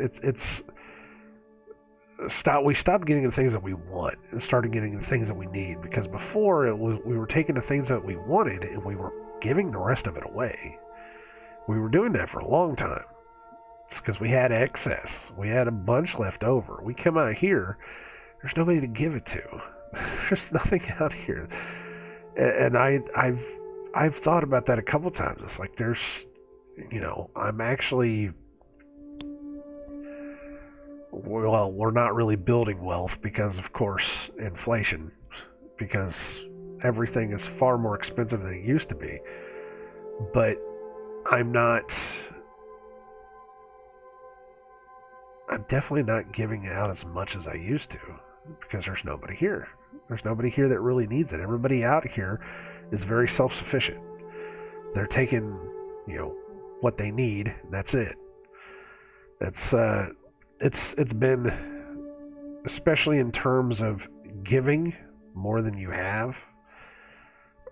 We stopped getting the things that we want and started getting the things that we need, because before we were taking the things that we wanted and we were giving the rest of it away. We were doing that for a long time. It's because we had excess. We had a bunch left over. We come out here, there's nobody to give it to. There's nothing out here. And I've thought about that a couple times. It's like I'm actually... Well, we're not really building wealth because, of course, inflation, because everything is far more expensive than it used to be. But I'm definitely not giving out as much as I used to, because there's nobody here. There's nobody here that really needs it. Everybody out here is very self-sufficient. They're taking, what they need. That's it. It's been, especially in terms of giving more than you have,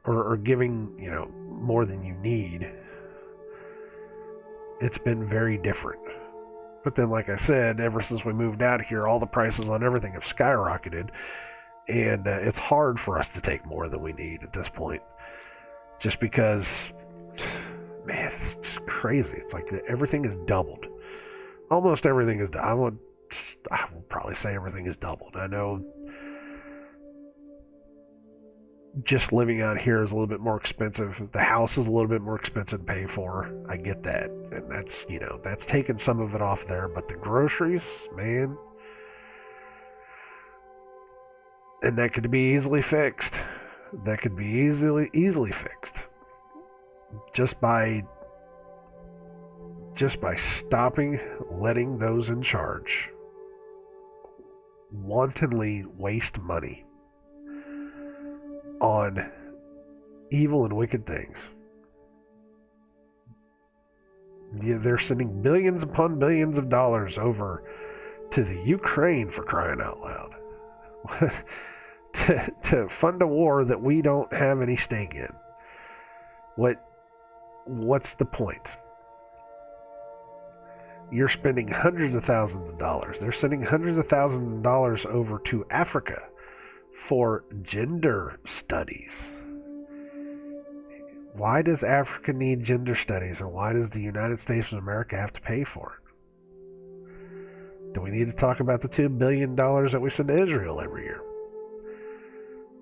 or giving, more than you need. It's been very different. But then, like I said, ever since we moved out here, all the prices on everything have skyrocketed, and it's hard for us to take more than we need at this point. Just because, man, it's just crazy. It's like everything is doubled. Almost everything is. I will probably say everything is doubled. I know just living out here is a little bit more expensive. The house is a little bit more expensive to pay for. I get that, and that's taken some of it off there. But the groceries, man, and that could be easily fixed. That could be easily fixed just by stopping letting those in charge wantonly waste money on evil and wicked things. Yeah, they're sending billions upon billions of dollars over to the Ukraine, for crying out loud, to fund a war that we don't have any stake in. What's the point? You're spending hundreds of thousands of dollars. They're sending hundreds of thousands of dollars over to Africa for gender studies. Why does Africa need gender studies, and why does the United States of America have to pay for it? Do we need to talk about the $2 billion that we send to Israel every year?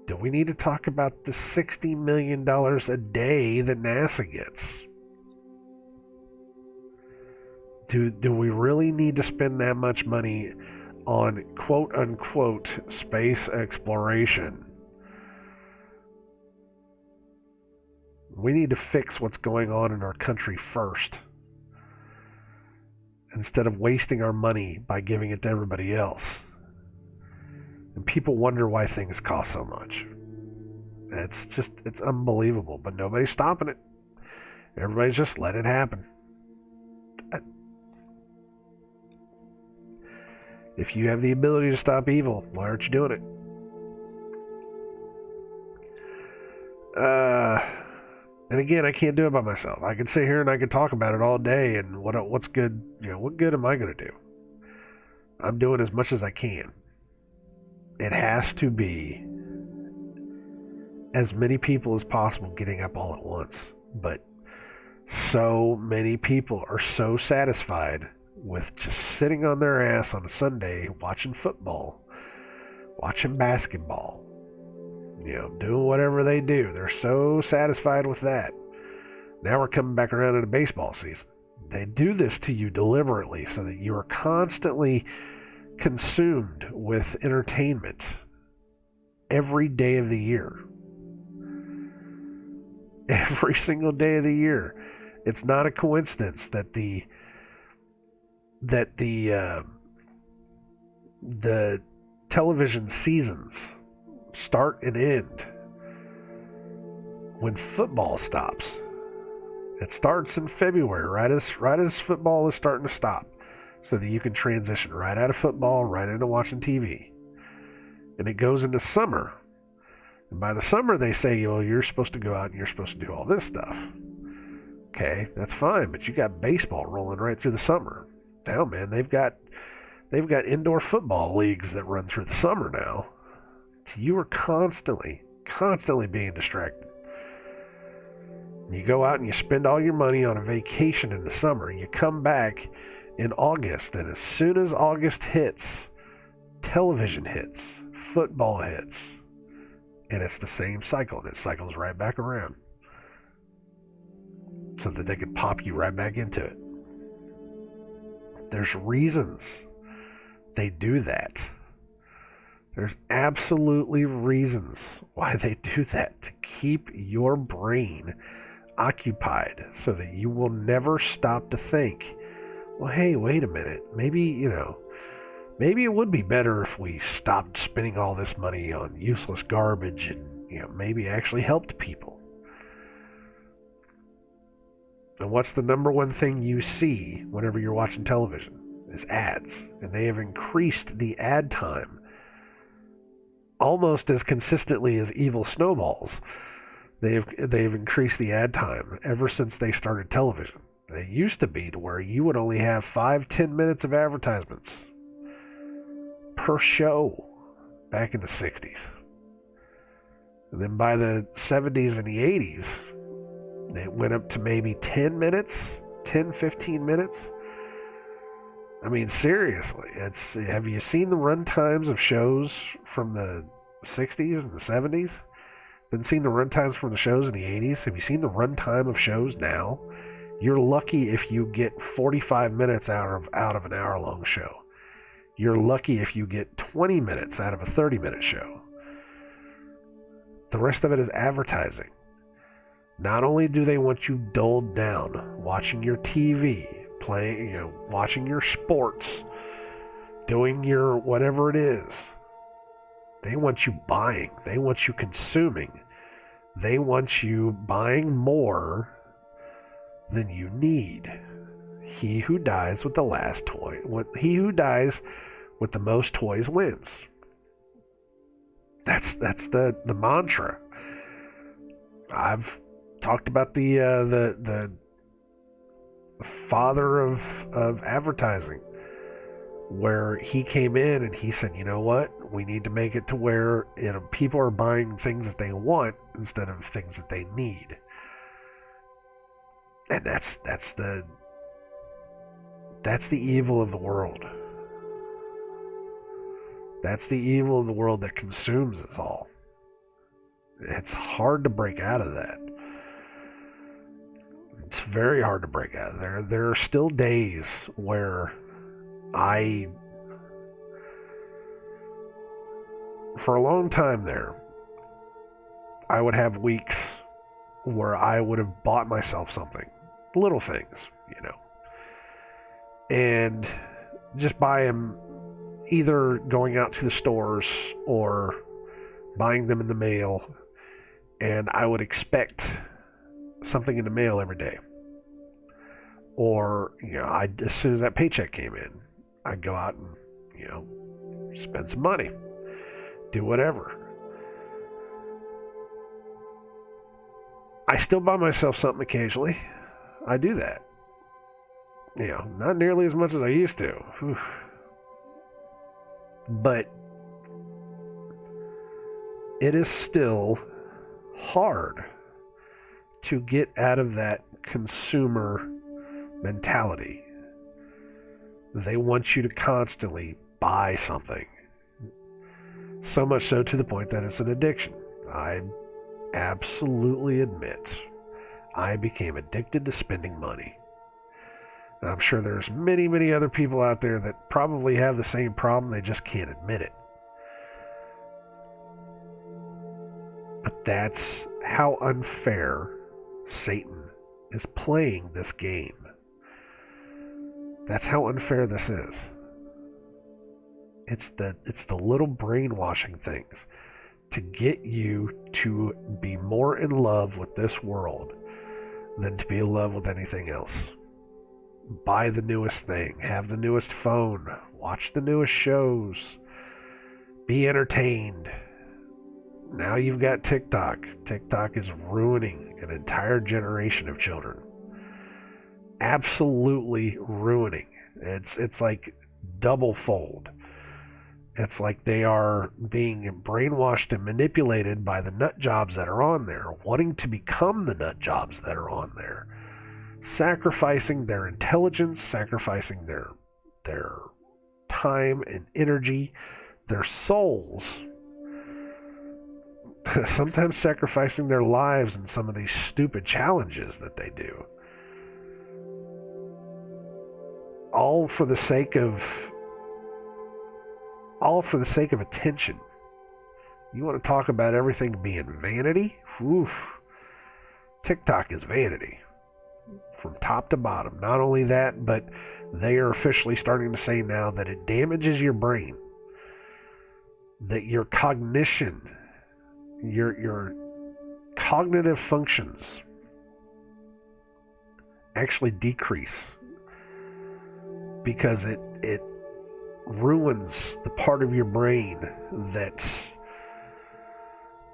Do we need to talk about the $60 million a day that NASA gets? Do we really need to spend that much money on quote-unquote space exploration? We need to fix what's going on in our country first, instead of wasting our money by giving it to everybody else. And people wonder why things cost so much. It's unbelievable, but nobody's stopping it. Everybody's just let it happen. If you have the ability to stop evil, why aren't you doing it? And again, I can't do it by myself. I could sit here and I could talk about it all day, and what's good, what good am I going to do? I'm doing as much as I can. It has to be as many people as possible getting up all at once. But so many people are so satisfied with just sitting on their ass on a Sunday watching football, watching basketball, doing whatever they do. They're so satisfied with that. Now we're coming back around into baseball season. They do this to you deliberately so that you are constantly consumed with entertainment every day of the year. Every single day of the year. It's not a coincidence that the television seasons start and end when football stops. It starts in February, right as football is starting to stop, so that you can transition right out of football, right into watching TV. And it goes into summer. And by the summer, they say, well, you're supposed to go out and you're supposed to do all this stuff. Okay, that's fine, but you got baseball rolling right through the summer. Now, man, they've got indoor football leagues that run through the summer now. You are constantly being distracted. You go out and you spend all your money on a vacation in the summer. You come back in August, and as soon as August hits, television hits, football hits, and it's the same cycle, and it cycles right back around so that they can pop you right back into it. There's reasons they do that. There's absolutely reasons why they do that, to keep your brain occupied so that you will never stop to think, well, hey, wait a minute, maybe it would be better if we stopped spending all this money on useless garbage and maybe actually helped people. And what's the number one thing you see whenever you're watching television? Is ads. And they have increased the ad time almost as consistently as evil snowballs. They've increased the ad time ever since they started television. It used to be to where you would only have 5-10 minutes of advertisements per show back in the 60s. And then by the 70s and the 80s, it went up to maybe 10 minutes, 10-15 minutes. I mean, seriously, have you seen the run times of shows from the 60s and the 70s? Then seen the run times from the shows in the 80s? Have you seen the run time of shows now? You're lucky if you get 45 minutes out of an hour-long show. You're lucky if you get 20 minutes out of a 30-minute show. The rest of it is advertising. Not only do they want you dulled down, watching your TV, playing, watching your sports, doing your whatever it is. They want you buying. They want you consuming. They want you buying more than you need. He who dies with the last toy, he who dies with the most toys wins. That's the mantra. I've talked about the father of advertising, where he came in and he said, you know what, we need to make it to where people are buying things that they want instead of things that they need. And that's the evil of the world. That's the evil of the world that consumes us all. It's hard to break out of that. It's very hard to break out of there. There are still days where for a long time there, I would have weeks where I would have bought myself something. Little things, And just buy them, either going out to the stores or buying them in the mail. And I would expect something in the mail every day. Or, as soon as that paycheck came in, I'd go out and, spend some money. Do whatever. I still buy myself something occasionally. I do that. Not nearly as much as I used to. Whew. But it is still hard to get out of that consumer mentality. They want you to constantly buy something. So much so to the point that it's an addiction. I absolutely admit I became addicted to spending money. And I'm sure there's many, many other people out there that probably have the same problem. They just can't admit it. But that's how unfair Satan is playing this game. That's how unfair this is. It's the little brainwashing things to get you to be more in love with this world than to be in love with anything else. Buy the newest thing, have the newest phone, watch the newest shows, be entertained. Now you've got TikTok. TikTok is ruining an entire generation of children. Absolutely ruining. It's like double fold. It's like they are being brainwashed and manipulated by the nut jobs that are on there, wanting to become the nut jobs that are on there, sacrificing their intelligence, sacrificing their time and energy, their souls, sometimes sacrificing their lives in some of these stupid challenges that they do. All for the sake of attention. You want to talk about everything being vanity? Oof. TikTok is vanity. From top to bottom. Not only that, but they are officially starting to say now that it damages your brain. That your cognition, your cognitive functions actually decrease. Because it ruins the part of your brain that's,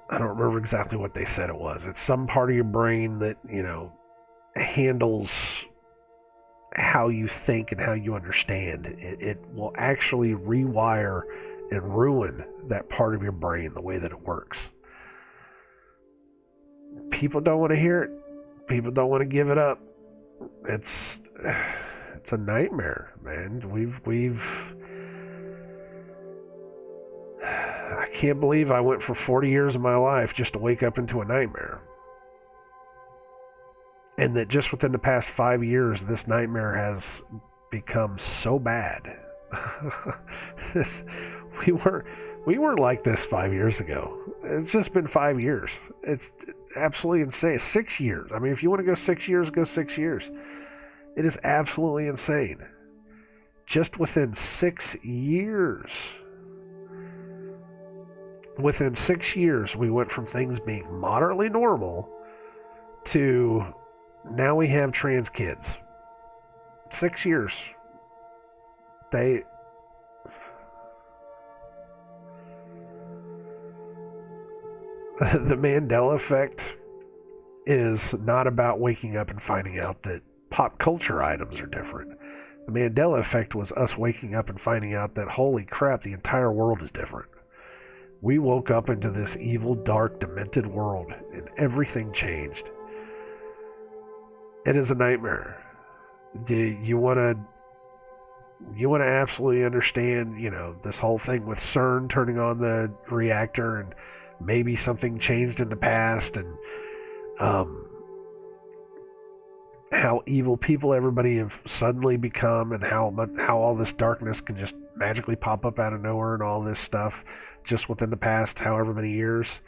I don't remember exactly what they said it was. It's some part of your brain that, handles how you think and how you understand. It will actually rewire and ruin that part of your brain, the way that it works. People don't want to hear it. People don't want to give it up. It's a nightmare, man. I can't believe I went for 40 years of my life just to wake up into a nightmare. And that just within the past 5 years, this nightmare has become so bad. We weren't like this 5 years ago. It's just been 5 years. It's absolutely insane. 6 years. I mean, if you want to go 6 years, go 6 years. It is absolutely insane. Just within 6 years. Within 6 years, we went from things being moderately normal to now we have trans kids. 6 years. The Mandela effect is not about waking up and finding out that pop culture items are different. The Mandela effect was us waking up and finding out that, holy crap, the entire world is different. We woke up into this evil, dark, demented world, and everything changed. It is a nightmare. Do you want to absolutely understand, this whole thing with CERN turning on the reactor and maybe something changed in the past, and how evil people everybody have suddenly become, and how all this darkness can just magically pop up out of nowhere, and all this stuff just within the past however many years.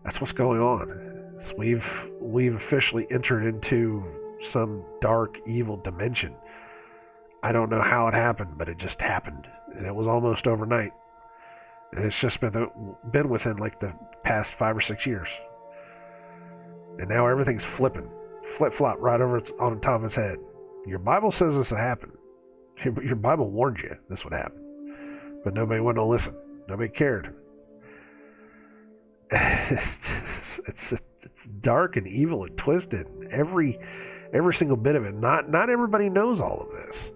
That's what's going on. So we've officially entered into some dark, evil dimension. I don't know how it happened, but it just happened, and it was almost overnight. And it's just been within like the past 5 or 6 years, and now everything's flipping, flip-flop right over on top of his head. Your Bible says this would happen. Your Bible warned you this would happen, but nobody wanted to listen. Nobody cared. It's dark and evil and twisted. Every single bit of it. Not everybody knows all of this,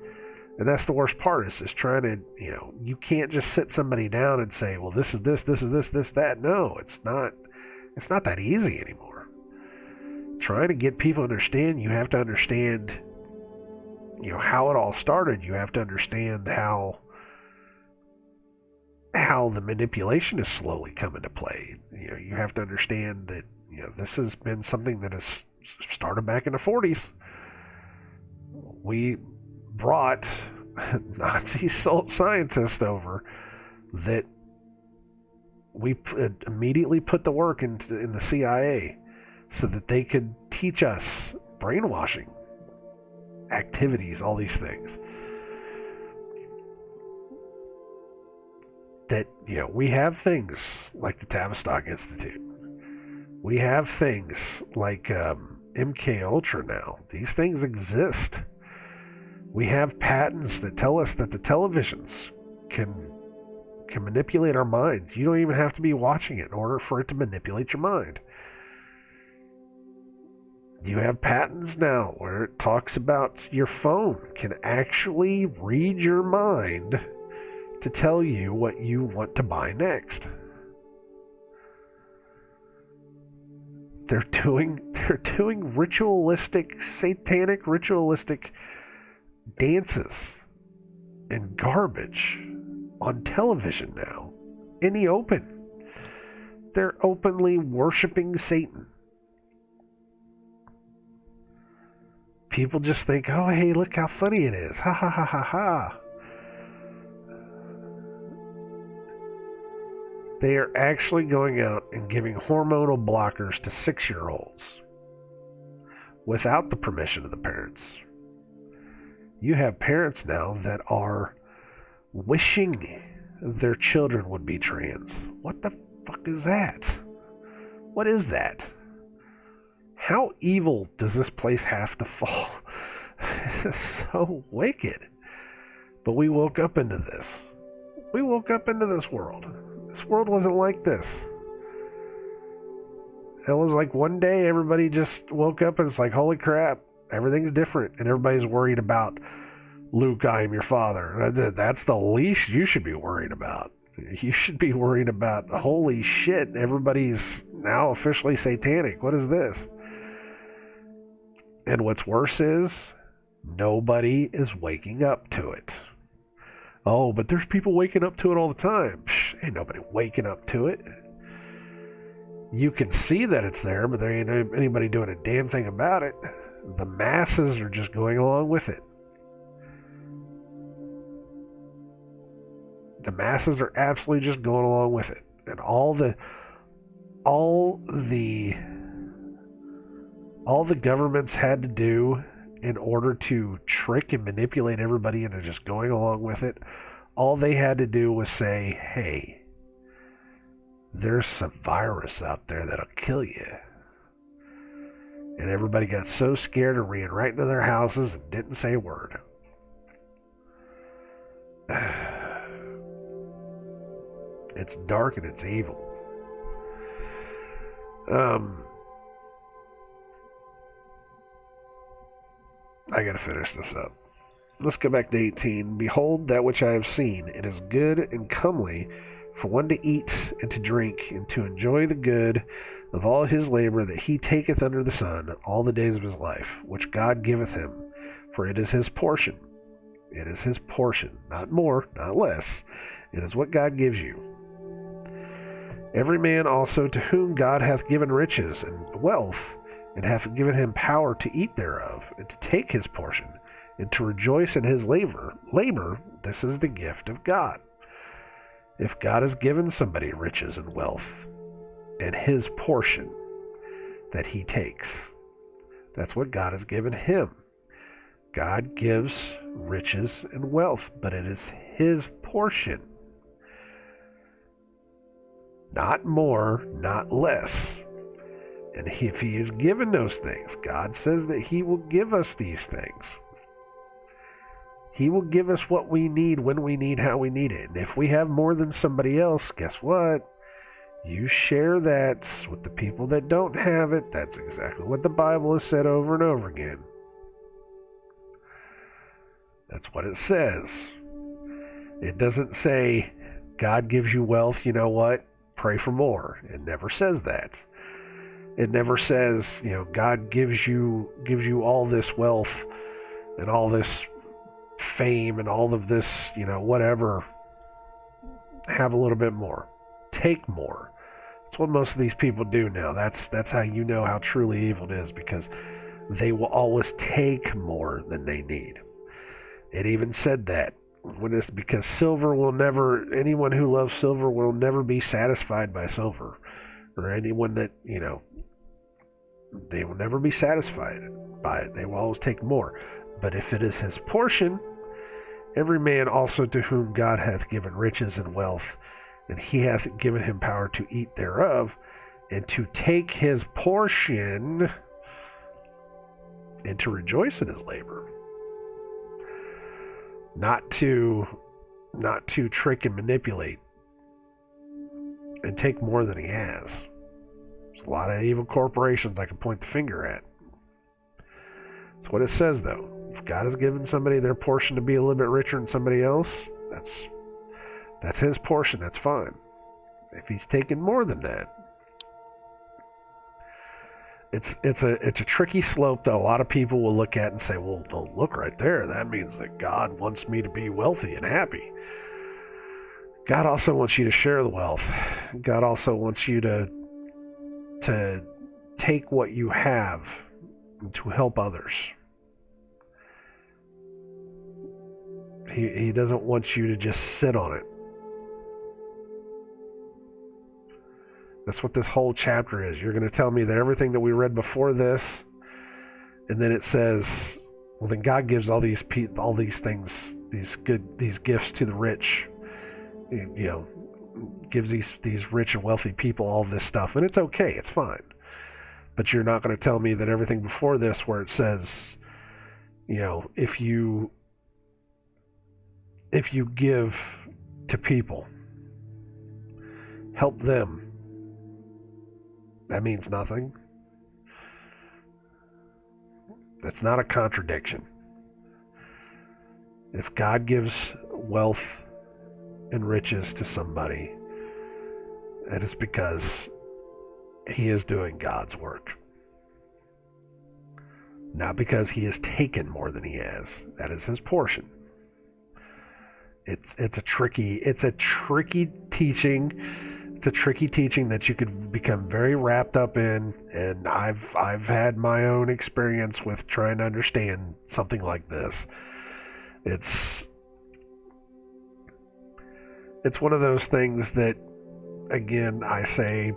and that's the worst part. Is trying to, you can't just sit somebody down and say, well, this is this is this that. No, it's not that easy anymore. Trying to get people to understand, you have to understand, how it all started. You have to understand how the manipulation is slowly come into play. You have to understand that, this has been something that has started back in the 40s. We brought Nazi scientists over that we immediately put the work in the CIA so that they could teach us brainwashing activities, all these things. That, we have things like the Tavistock Institute. We have things like MK Ultra now. These things exist. We have patents that tell us that the televisions can manipulate our minds. You don't even have to be watching it in order for it to manipulate your mind. You have patents now where it talks about your phone can actually read your mind to tell you what you want to buy next. They're doing satanic ritualistic dances and garbage on television now, in the open. They're openly worshiping Satan. People just think, oh, hey, look how funny it is. Ha ha ha ha ha. They are actually going out and giving hormonal blockers to 6-year-olds without the permission of the parents. You have parents now that are wishing their children would be trans. What the fuck is that? What is that? How evil does this place have to fall? It's so wicked. But we woke up into this. We woke up into this world. This world wasn't like this. It was like one day everybody just woke up and it's like, holy crap, everything's different. And everybody's worried about, Luke, I am your father. That's the least you should be worried about. You should be worried about, holy shit, everybody's now officially satanic. What is this? And what's worse is, nobody is waking up to it. Oh, but there's people waking up to it all the time. Psh, ain't nobody waking up to it. You can see that it's there, but there ain't anybody doing a damn thing about it. The masses are just going along with it. The masses are absolutely just going along with it. And all the governments had to do in order to trick and manipulate everybody into just going along with it, all they had to do was say, hey, there's some virus out there that'll kill you. And everybody got so scared and ran right into their houses and didn't say a word. It's dark and it's evil. I gotta finish this up. Let's go back to 18. Behold, that which I have seen, it is good and comely for one to eat and to drink, and to enjoy the good of all his labor that he taketh under the sun all the days of his life, which God giveth him, for it is his portion. It is his portion, not more, not less. It is what God gives you. Every man also to whom God hath given riches and wealth, and hath given him power to eat thereof, and to take his portion, and to rejoice in his labor. Labor, this is the gift of God. If God has given somebody riches and wealth, and his portion that he takes, that's what God has given him. God gives riches and wealth, but it is his portion. Not more, not less. And if he is given those things, God says that he will give us these things. He will give us what we need, when we need, how we need it. And if we have more than somebody else, guess what? You share that with the people that don't have it. That's exactly what the Bible has said over and over again. That's what it says. It doesn't say, God gives you wealth, you know what? Pray for more. It never says that. It never says, God gives you all this wealth and all this fame and all of this, whatever. Have a little bit more. Take more. That's what most of these people do now. That's how you know how truly evil it is, because they will always take more than they need. It even said that. Because silver will never, anyone who loves silver will never be satisfied by silver. Or anyone that, they will never be satisfied by it. They will always take more. But if it is his portion, every man also to whom God hath given riches and wealth, and he hath given him power to eat thereof, and to take his portion, and to rejoice in his labor. Not to trick and manipulate and take more than he has. There's a lot of evil corporations I can point the finger at. That's what it says, though. If God has given somebody their portion to be a little bit richer than somebody else, that's his portion. That's fine. If he's taken more than that, it's a tricky slope that a lot of people will look at and say, well, look right there. That means that God wants me to be wealthy and happy. God also wants you to share the wealth. God also wants you to take what you have and to help others. He doesn't want you to just sit on it. That's what this whole chapter is. You're going to tell me that everything that we read before this, and then it says, well, then God gives all these things, these gifts to the rich. Gives these rich and wealthy people all this stuff, and it's okay, it's fine. But you're not going to tell me that everything before this, where it says, if you give to people, help them, that means nothing. That's not a contradiction. If God gives wealth and riches to somebody, that is because he is doing God's work. Not because he has taken more than he has. That is his portion. It's a tricky teaching. It's a tricky teaching that you could become very wrapped up in, and I've had my own experience with trying to understand something like this. It's one of those things that, again, I say,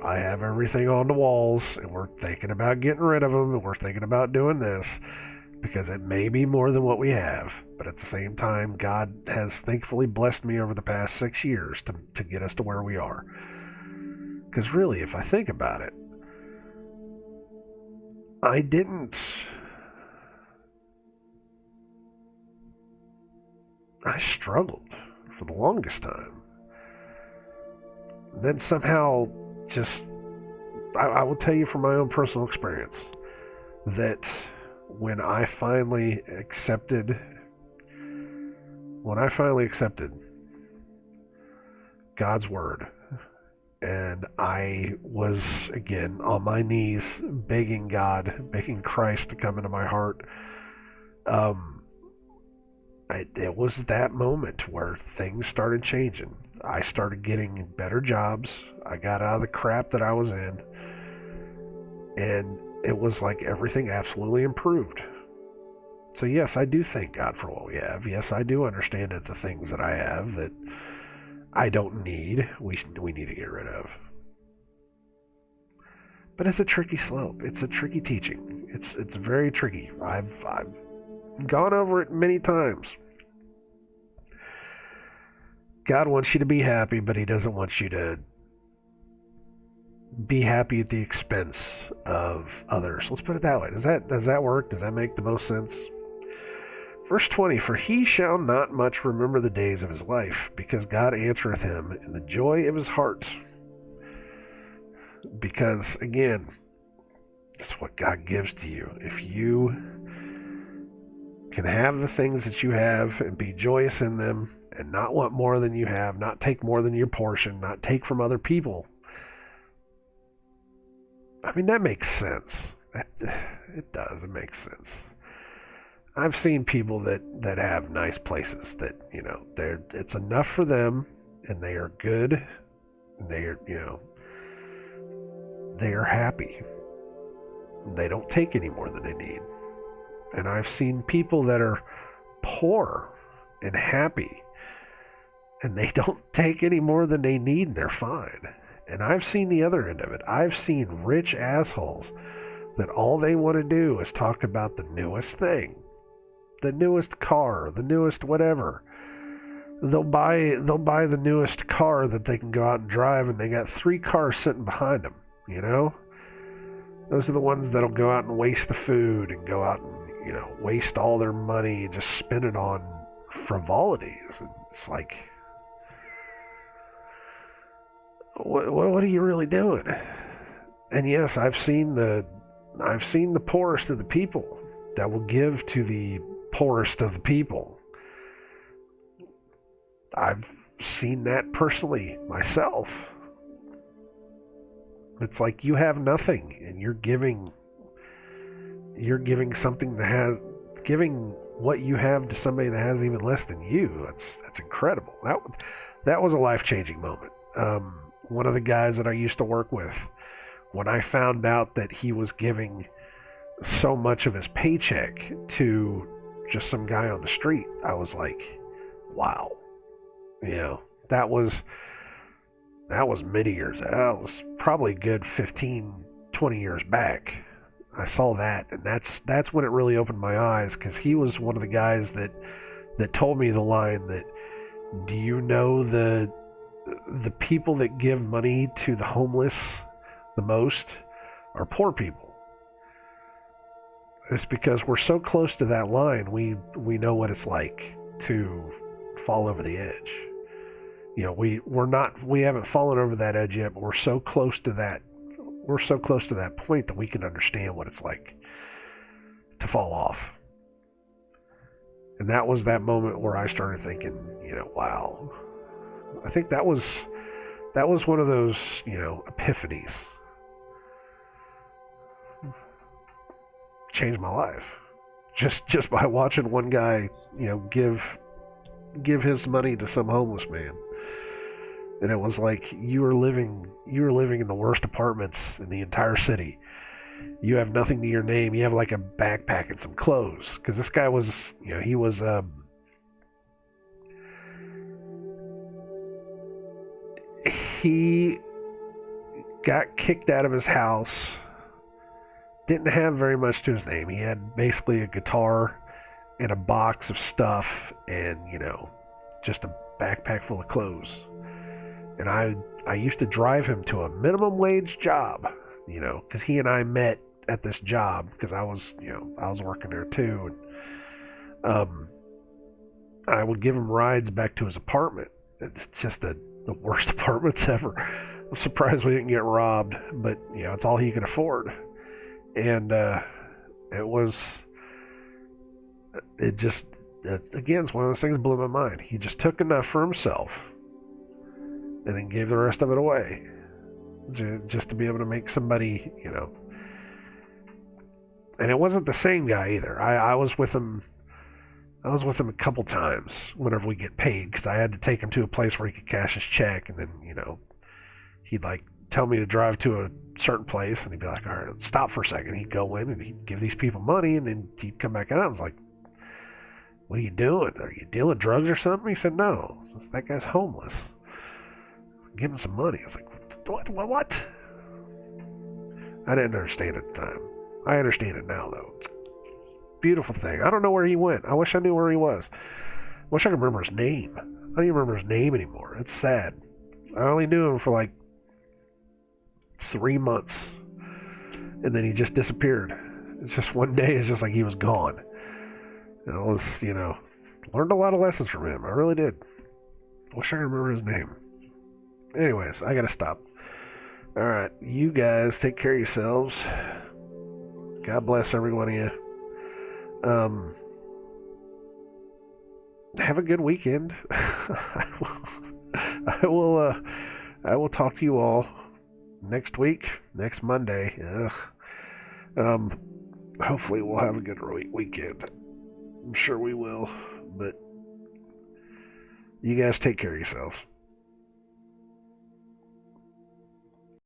I have everything on the walls, and we're thinking about getting rid of them, and we're thinking about doing this, because it may be more than what we have. But at the same time, God has thankfully blessed me over the past 6 years to get us to where we are. Because really, if I think about it, I struggled for the longest time. Then somehow, I will tell you from my own personal experience, that when I finally accepted God's word, and I was again on my knees begging Christ to come into my heart, it was that moment where things started changing. I started getting better jobs. I got out of the crap that I was in. And it was like everything absolutely improved. So yes, I do thank God for what we have. Yes, I do understand that the things that I have that I don't need, we need to get rid of. But it's a tricky slope. It's a tricky teaching. It's very tricky. I've gone over it many times. God wants you to be happy, but he doesn't want you to be happy at the expense of others. Let's put it that way. Does that work? Does that make the most sense? Verse 20, for he shall not much remember the days of his life, because God answereth him in the joy of his heart. Because, again, it's what God gives to you. If you can have the things that you have and be joyous in them and not want more than you have, not take more than your portion, not take from other people, I mean, that makes sense. It does. It makes sense. I've seen people that have nice places that, it's enough for them and they are good and they are, they are happy. They don't take any more than they need. And I've seen people that are poor and happy and they don't take any more than they need and they're fine. And I've seen the other end of it. I've seen rich assholes that all they want to do is talk about the newest thing, the newest car, the newest whatever. They'll buy the newest car that they can go out and drive, and they got 3 cars sitting behind them. Those are the ones that'll go out and waste the food and go out and waste all their money and just spend it on frivolities. And it's like, what are you really doing? And yes, I've seen the poorest of the people that will give to the poorest of the people. I've seen that personally myself. It's like you have nothing and you're giving something that has, giving what you have to somebody that has even less than you. That's incredible. That was a life-changing moment. One of the guys that I used to work with, when I found out that he was giving so much of his paycheck to just some guy on the street, I was like, wow. That was many years. That was probably a good 15, 20 years back. I saw that, and that's when it really opened my eyes, because he was one of the guys that told me the line that, do you know the people that give money to the homeless the most are poor people? It's because we're so close to that line, we know what it's like to fall over the edge. We haven't fallen over that edge yet, but we're so close to that point that we can understand what it's like to fall off. And that was that moment where I started thinking, wow. I think that was one of those, epiphanies. Changed my life. Just by watching one guy, give his money to some homeless man. And it was like you were living in the worst apartments in the entire city. You have nothing to your name. You have like a backpack and some clothes. Because this guy was, he got kicked out of his house. Didn't have very much to his name. He had basically a guitar and a box of stuff and, just a backpack full of clothes. And I used to drive him to a minimum wage job, because he and I met at this job, because I was working there too. And I would give him rides back to his apartment. It's just the worst apartments ever. I'm surprised we didn't get robbed, but it's all he could afford. And again, it's one of those things that blew my mind. He just took enough for himself and then gave the rest of it away just to be able to make somebody, And it wasn't the same guy either. I was with him I was with him a couple times whenever we get paid, because I had to take him to a place where he could cash his check, and then, he'd like tell me to drive to a certain place, and he'd be like, all right, stop for a second. He'd go in and he'd give these people money, and then he'd come back out. I was like, what are you doing? Are you dealing drugs or something? He said, no, that guy's homeless. Give him some money. I was like, what? I didn't understand at the time. I understand it now, though. It's a beautiful thing. I don't know where he went. I wish I knew where he was. I wish I could remember his name. I don't even remember his name anymore. It's sad. I only knew him for like 3 months, and then he just disappeared. It's just one day, it's just like he was gone. And I was, learned a lot of lessons from him. I really did. Wish I could remember his name. Anyways, I gotta stop. Alright, you guys take care of yourselves. God bless every one of you. Have a good weekend. I will talk to you all next week, next Monday. Hopefully we'll have a good weekend. I'm sure we will, but you guys take care of yourselves.